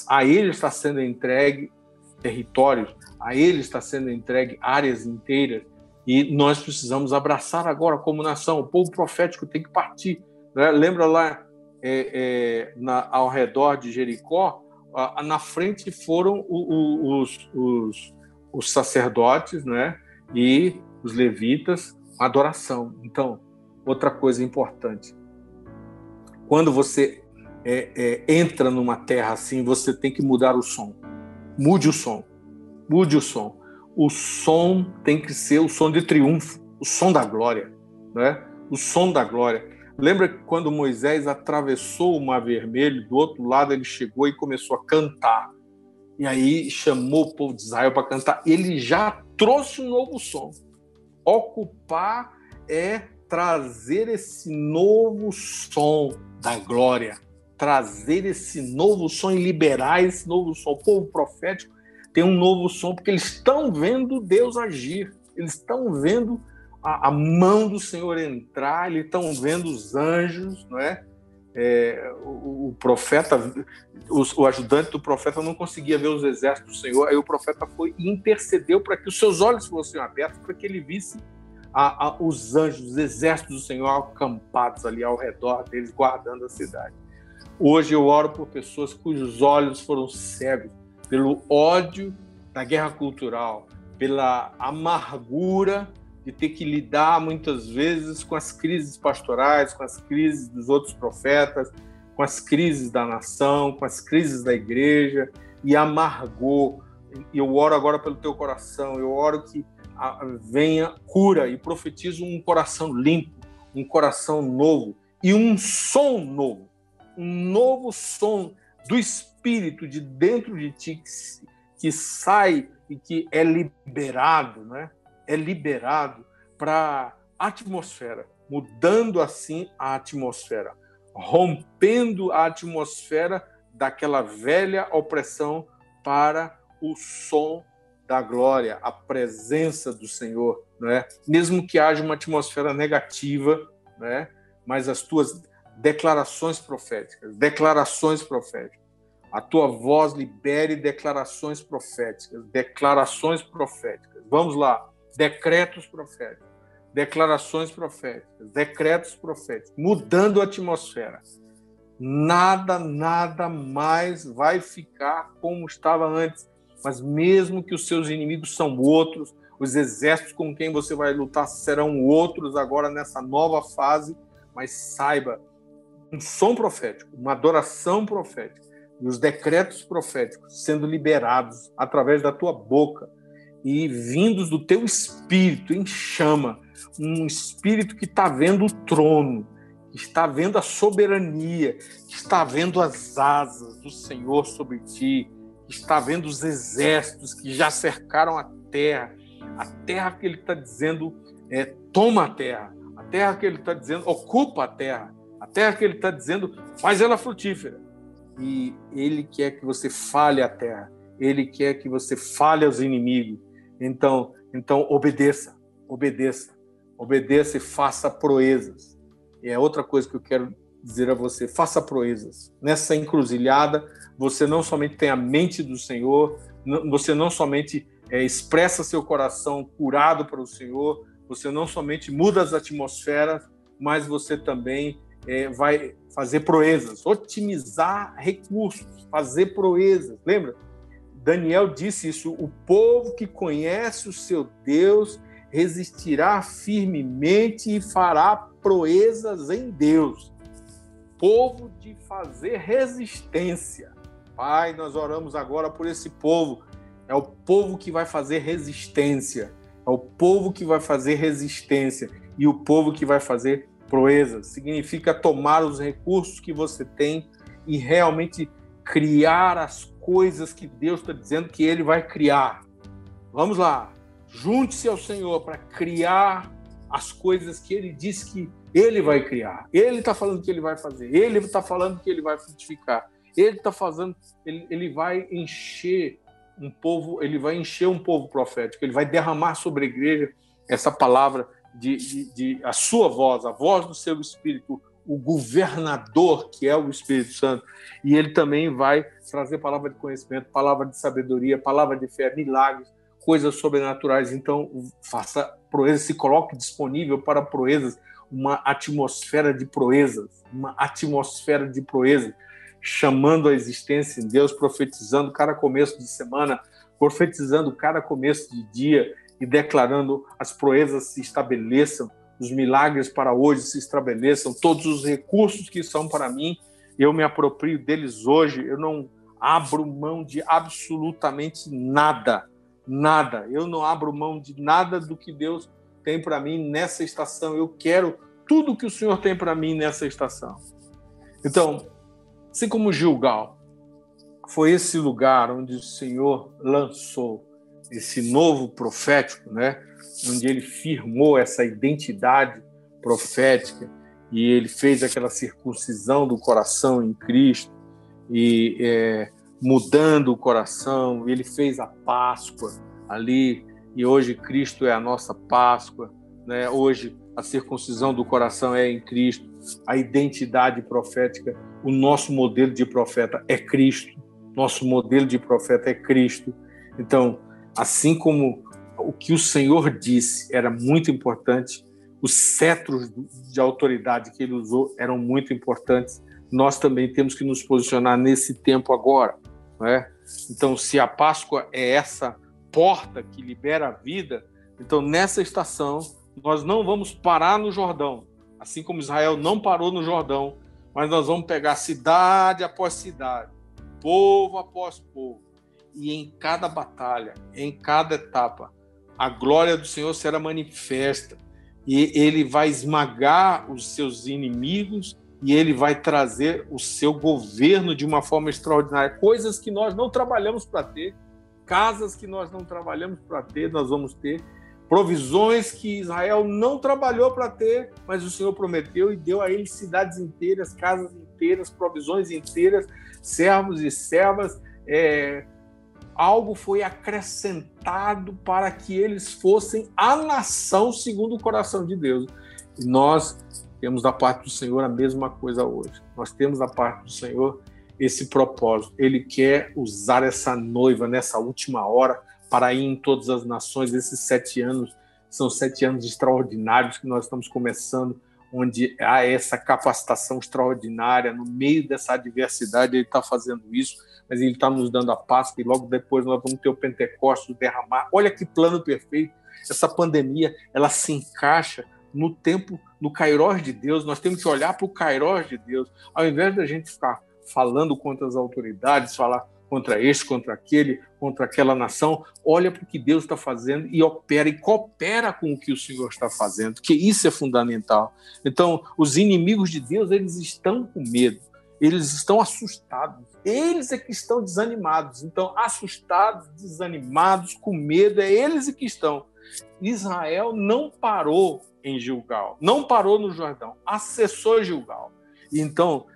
a ele está sendo entregue territórios, a ele está sendo entregue áreas inteiras, e nós precisamos abraçar agora como nação. O povo profético tem que partir, né? Lembra lá ao redor de Jericó, na frente foram os sacerdotes, né? E os levitas, a adoração. Então, outra coisa importante, quando você entra numa terra assim, você tem que mudar o som. Mude o som. O som tem que ser o som de triunfo, o som da glória, né? O som da glória. Lembra que quando Moisés atravessou o Mar Vermelho, do outro lado ele chegou e começou a cantar. E aí chamou o povo de Israel para cantar. Ele já trouxe um novo som. Ocupar é trazer esse novo som da glória, trazer esse novo som e liberar esse novo som. O povo profético tem um novo som porque eles estão vendo Deus agir, eles estão vendo a mão do Senhor entrar, eles estão vendo os anjos, não é? O profeta, o ajudante do profeta não conseguia ver os exércitos do Senhor, aí o profeta foi e intercedeu para que os seus olhos fossem abertos, para que ele visse os anjos, os exércitos do Senhor acampados ali ao redor deles, guardando a cidade. Hoje eu oro por pessoas cujos olhos foram cegos pelo ódio da guerra cultural, pela amargura de ter que lidar muitas vezes com as crises pastorais, com as crises dos outros profetas, com as crises da nação, com as crises da igreja, e amargou. Eu oro agora pelo teu coração, eu oro que venha cura e profetizo um coração limpo, um coração novo e um som novo, um novo som do Espírito de dentro de ti que sai e que é liberado, né? É liberado para a atmosfera, mudando assim a atmosfera, rompendo a atmosfera daquela velha opressão para o som da glória, a presença do Senhor, né? Mesmo que haja uma atmosfera negativa, né? Mas as tuas declarações proféticas, a tua voz libere declarações proféticas. Vamos lá. Decretos proféticos, declarações proféticas, decretos proféticos, mudando a atmosfera. Nada mais vai ficar como estava antes, mas mesmo que os seus inimigos são outros, os exércitos com quem você vai lutar serão outros agora nessa nova fase, mas saiba, um som profético, uma adoração profética, e os decretos proféticos sendo liberados através da tua boca, e vindos do teu espírito em chama, um espírito que está vendo o trono, que está vendo a soberania, que está vendo as asas do Senhor sobre ti, que está vendo os exércitos que já cercaram a terra que ele está dizendo, toma a terra que ele está dizendo, ocupa a terra que ele está dizendo, faz ela frutífera. E ele quer que você fale a terra, ele quer que você fale aos inimigos. Então obedeça e faça proezas. E é outra coisa que eu quero dizer a você, faça proezas. Nessa encruzilhada, você não somente tem a mente do Senhor, você não somente expressa seu coração curado para o Senhor, você não somente muda as atmosferas, mas você também vai fazer proezas, otimizar recursos, fazer proezas. Lembra? Daniel disse isso, o povo que conhece o seu Deus resistirá firmemente e fará proezas em Deus. Povo de fazer resistência. Pai, nós oramos agora por esse povo. É o povo que vai fazer resistência. É o povo que vai fazer resistência. E o povo que vai fazer proezas. Significa tomar os recursos que você tem e realmente criar as coisas que Deus está dizendo que Ele vai criar. Vamos lá. Junte-se ao Senhor para criar as coisas que Ele disse que Ele vai criar. Ele está falando que Ele vai fazer. Ele está falando que Ele vai frutificar. Ele está fazendo. Ele vai encher um povo. Ele vai encher um povo profético. Ele vai derramar sobre a igreja essa palavra de a sua voz, a voz do seu Espírito, o governador que é o Espírito Santo. E Ele também vai trazer palavra de conhecimento, palavra de sabedoria, palavra de fé, milagres, coisas sobrenaturais. Então, faça proezas, se coloque disponível para proezas, uma atmosfera de proezas, chamando a existência em Deus, profetizando cada começo de semana, profetizando cada começo de dia e declarando as proezas se estabeleçam, os milagres para hoje se estabeleçam, todos os recursos que são para mim, eu me aproprio deles hoje, eu não abro mão de absolutamente nada, eu não abro mão de nada do que Deus tem para mim nessa estação, eu quero tudo que o Senhor tem para mim nessa estação. Então, assim como Gilgal foi esse lugar onde o Senhor lançou esse novo profético, né? Onde ele firmou essa identidade profética, e ele fez aquela circuncisão do coração em Cristo, e mudando o coração, ele fez a Páscoa ali, e hoje Cristo é a nossa Páscoa, né? Hoje a circuncisão do coração é em Cristo, a identidade profética, o nosso modelo de profeta é Cristo, nosso modelo de profeta é Cristo. Então, assim como o que o Senhor disse era muito importante, os cetros de autoridade que ele usou eram muito importantes, nós também temos que nos posicionar nesse tempo agora, não é? Então, se a Páscoa é essa porta que libera a vida, então nessa estação nós não vamos parar no Jordão, assim como Israel não parou no Jordão, mas nós vamos pegar cidade após cidade, povo após povo, e em cada batalha, em cada etapa, a glória do Senhor será manifesta, e ele vai esmagar os seus inimigos, e ele vai trazer o seu governo de uma forma extraordinária, coisas que nós não trabalhamos para ter, casas que nós não trabalhamos para ter, nós vamos ter, provisões que Israel não trabalhou para ter, mas o Senhor prometeu e deu a eles cidades inteiras, casas inteiras, provisões inteiras, servos e servas. Algo foi acrescentado para que eles fossem a nação segundo o coração de Deus. E nós temos da parte do Senhor a mesma coisa hoje. Nós temos da parte do Senhor esse propósito. Ele quer usar essa noiva nessa última hora para ir em todas as nações. Esses 7 anos são 7 anos extraordinários que nós estamos começando, onde há essa capacitação extraordinária. No meio dessa adversidade, ele está fazendo isso, mas ele está nos dando a Páscoa, e logo depois nós vamos ter o Pentecostes, derramar. Olha que plano perfeito. Essa pandemia, ela se encaixa no tempo, no Kairós de Deus. Nós temos que olhar para o Kairós de Deus, ao invés da gente ficar falando contra as autoridades, falar contra este, contra aquele, contra aquela nação. Olha para o que Deus está fazendo e opera e coopera com o que o Senhor está fazendo, que isso é fundamental. Então, os inimigos de Deus, eles estão com medo, eles estão assustados, eles é que estão desanimados. Então, assustados, desanimados, com medo, é eles que estão. Israel não parou em Gilgal, não parou no Jordão, acessou Gilgal. Então,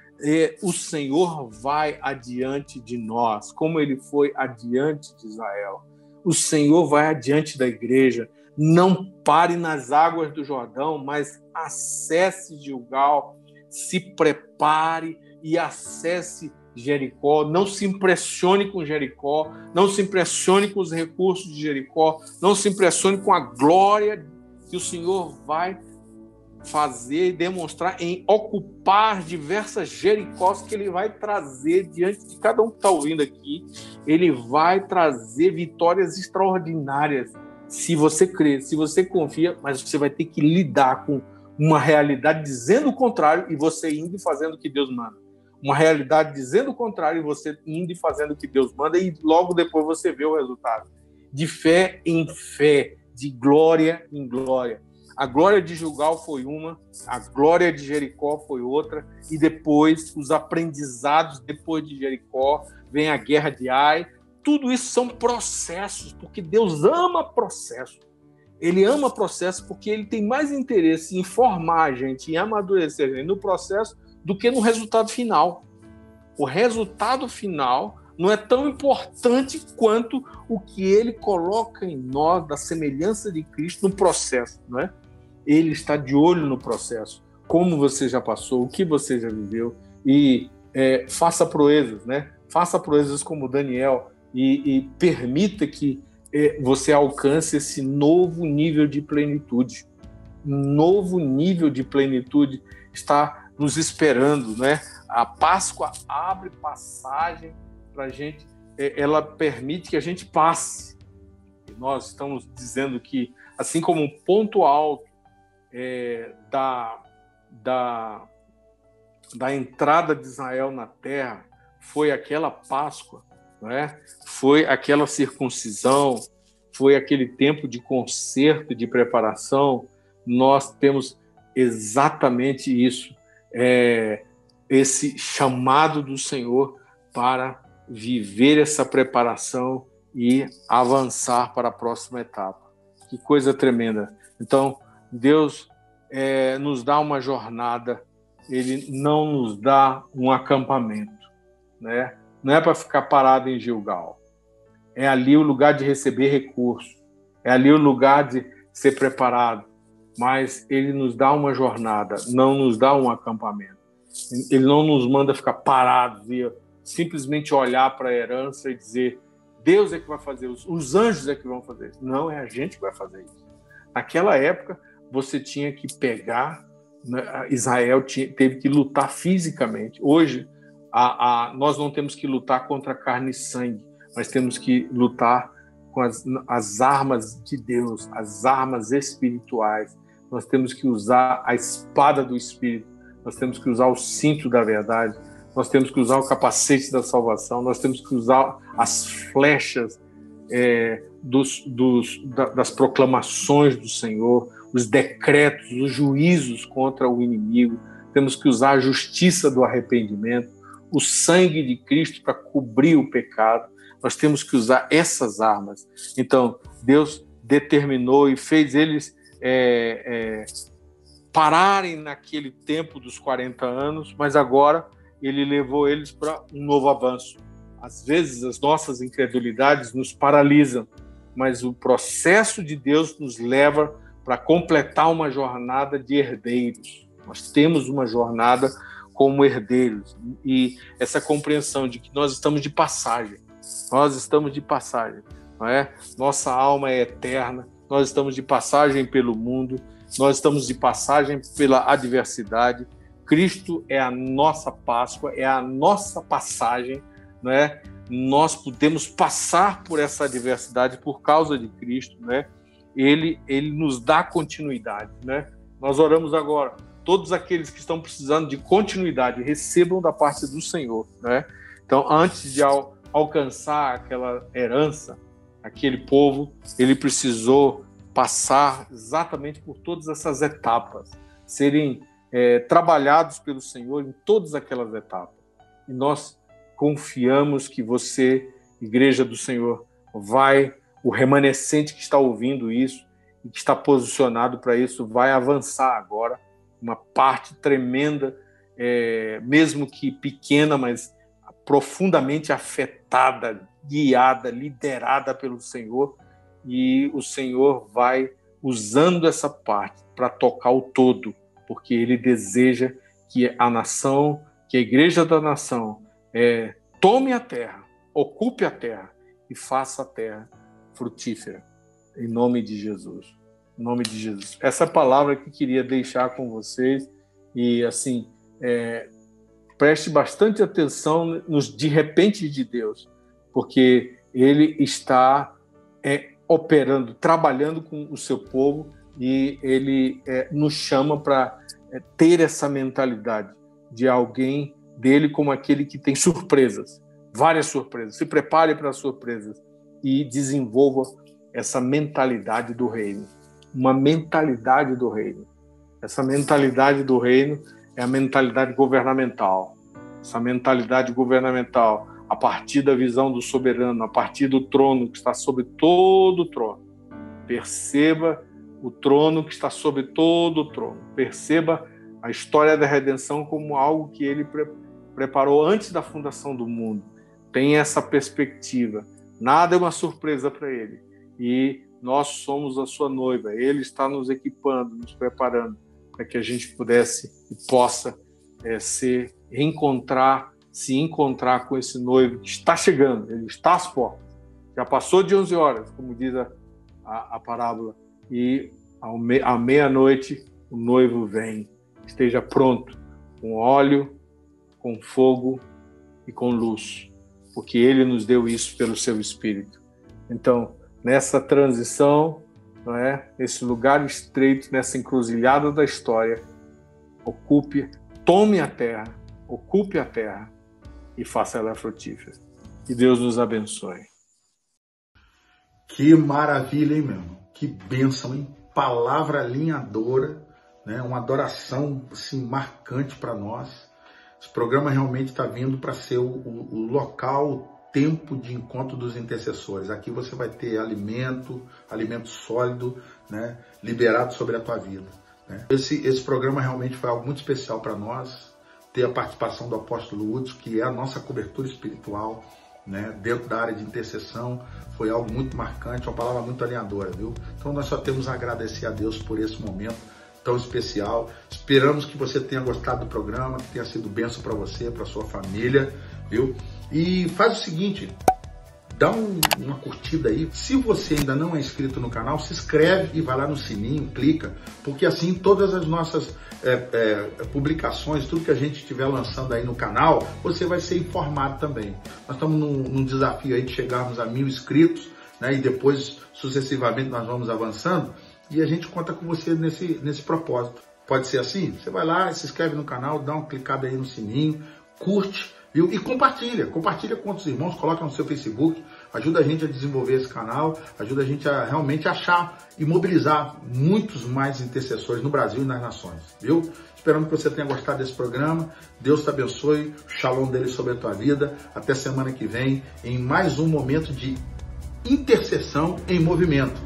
o Senhor vai adiante de nós, como ele foi adiante de Israel. O Senhor vai adiante da igreja. Não pare nas águas do Jordão, mas acesse Gilgal, se prepare e acesse Jericó. Não se impressione com Jericó, não se impressione com os recursos de Jericó, não se impressione com a glória que o Senhor vai fazer e demonstrar em ocupar diversas Jericós que ele vai trazer diante de cada um que está ouvindo aqui. Ele vai trazer vitórias extraordinárias, se você crê, se você confia, mas você vai ter que lidar com uma realidade dizendo o contrário e você indo e fazendo o que Deus manda. Uma realidade dizendo o contrário e você indo e fazendo o que Deus manda, e logo depois você vê o resultado. De fé em fé, de glória em glória. A glória de Gilgal foi uma, a glória de Jericó foi outra, e depois os aprendizados depois de Jericó, vem a guerra de Ai. Tudo isso são processos, porque Deus ama processo. Ele ama processo porque ele tem mais interesse em formar a gente, em amadurecer a gente no processo, do que no resultado final. O resultado final não é tão importante quanto o que ele coloca em nós, da semelhança de Cristo, no processo, não é? Ele está de olho no processo, como você já passou, o que você já viveu, e faça proezas, né? Faça proezas como Daniel, e permita que você alcance esse novo nível de plenitude. Um novo nível de plenitude está nos esperando, né? A Páscoa abre passagem para a gente, ela permite que a gente passe. E nós estamos dizendo que, assim como um ponto alto da entrada de Israel na terra foi aquela Páscoa, não é? Foi aquela circuncisão, foi aquele tempo de conserto, de preparação. Nós temos exatamente isso, esse chamado do Senhor para viver essa preparação e avançar para a próxima etapa. Que coisa tremenda! Então, Deus nos dá uma jornada, ele não nos dá um acampamento, né? Não é para ficar parado em Gilgal. É ali o lugar de receber recursos, é ali o lugar de ser preparado, mas ele nos dá uma jornada, não nos dá um acampamento. Ele não nos manda ficar parados e simplesmente olhar para a herança e dizer Deus é que vai fazer isso, os anjos é que vão fazer isso. Não, é a gente que vai fazer isso. Naquela época, você tinha que pegar, Israel teve que lutar fisicamente. Hoje, nós não temos que lutar contra carne e sangue, mas temos que lutar com as armas de Deus, as armas espirituais. Nós temos que usar a espada do Espírito, nós temos que usar o cinto da verdade, nós temos que usar o capacete da salvação, nós temos que usar as flechas das proclamações do Senhor, os decretos, os juízos contra o inimigo. Temos que usar a justiça do arrependimento, o sangue de Cristo para cobrir o pecado. Nós temos que usar essas armas. Então, Deus determinou e fez eles pararem naquele tempo dos 40 anos, mas agora ele levou eles para um novo avanço. Às vezes as nossas incredulidades nos paralisam, mas o processo de Deus nos leva para completar uma jornada de herdeiros. Nós temos uma jornada como herdeiros, e essa compreensão de que nós estamos de passagem. Nós estamos de passagem, não é? Nossa alma é eterna, nós estamos de passagem pelo mundo, nós estamos de passagem pela adversidade. Cristo é a nossa Páscoa, é a nossa passagem, não é? Nós podemos passar por essa adversidade por causa de Cristo, né? Ele nos dá continuidade, né? Nós oramos agora, todos aqueles que estão precisando de continuidade, recebam da parte do Senhor, né? Então, antes de alcançar aquela herança, aquele povo, ele precisou passar exatamente por todas essas etapas, serem trabalhados pelo Senhor em todas aquelas etapas. E nós confiamos que você, Igreja do Senhor, o remanescente que está ouvindo isso e que está posicionado para isso, vai avançar agora, uma parte tremenda, mesmo que pequena, mas profundamente afetada, guiada, liderada pelo Senhor, e o Senhor vai usando essa parte para tocar o todo, porque Ele deseja que a nação, que a Igreja da nação tome a terra, ocupe a terra e faça a terra frutífera, em nome de Jesus. Em nome de Jesus. Essa palavra que queria deixar com vocês, e assim, preste bastante atenção nos de repente de Deus, porque Ele está operando, trabalhando com o seu povo, e Ele nos chama para ter essa mentalidade de alguém dele como aquele que tem surpresas, várias surpresas. Se prepare para as surpresas e desenvolva essa mentalidade do reino. Uma mentalidade do reino. Essa mentalidade do reino é a mentalidade governamental. Essa mentalidade governamental, a partir da visão do soberano, a partir do trono que está sobre todo o trono. Perceba o trono que está sobre todo o trono. Perceba a história da redenção como algo que ele preparou antes da fundação do mundo. Tem essa perspectiva. Nada é uma surpresa para ele. E nós somos a sua noiva. Ele está nos equipando, nos preparando para que a gente pudesse e possa se encontrar com esse noivo que está chegando. Ele está às portas. Já passou de 11 horas, como diz a parábola. E à meia-noite o noivo vem. Esteja pronto, com óleo, com fogo e com luz, porque Ele nos deu isso pelo seu Espírito. Então, nessa transição, não é? Esse lugar estreito, nessa encruzilhada da história, tome a terra, ocupe a terra e faça ela frutífera. Que Deus nos abençoe. Que maravilha, hein, meu irmão? Que bênção, hein? Palavra alinhadora, né? Uma adoração assim, marcante para nós. Esse programa realmente está vindo para ser o local, o tempo de encontro dos intercessores. Aqui você vai ter alimento sólido, né, liberado sobre a tua vida. né? Esse programa realmente foi algo muito especial para nós, ter a participação do apóstolo Hudson, que é a nossa cobertura espiritual, né, dentro da área de intercessão, foi algo muito marcante, uma palavra muito alinhadora, viu? Então nós só temos a agradecer a Deus por esse momento tão especial. Esperamos que você tenha gostado do programa, que tenha sido bênção para você, para sua família, viu? E faz o seguinte, dá uma curtida aí. Se você ainda não é inscrito no canal, se inscreve e vai lá no sininho, clica, porque assim todas as nossas publicações, tudo que a gente estiver lançando aí no canal, você vai ser informado também. Nós estamos num desafio aí de chegarmos a 1000 inscritos, né? E depois, sucessivamente, nós vamos avançando e a gente conta com você nesse propósito. Pode ser assim? Você vai lá, se inscreve no canal, dá uma clicada aí no sininho, curte, viu? E compartilha com outros irmãos, coloca no seu Facebook, ajuda a gente a desenvolver esse canal, ajuda a gente a realmente achar e mobilizar muitos mais intercessores no Brasil e nas nações, viu? Esperamos que você tenha gostado desse programa. Deus te abençoe, o shalom dele sobre a tua vida. Até semana que vem, em mais um momento de intercessão em movimento.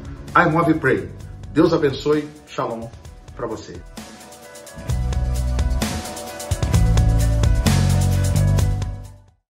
iMove Pray. Deus abençoe, shalom para você.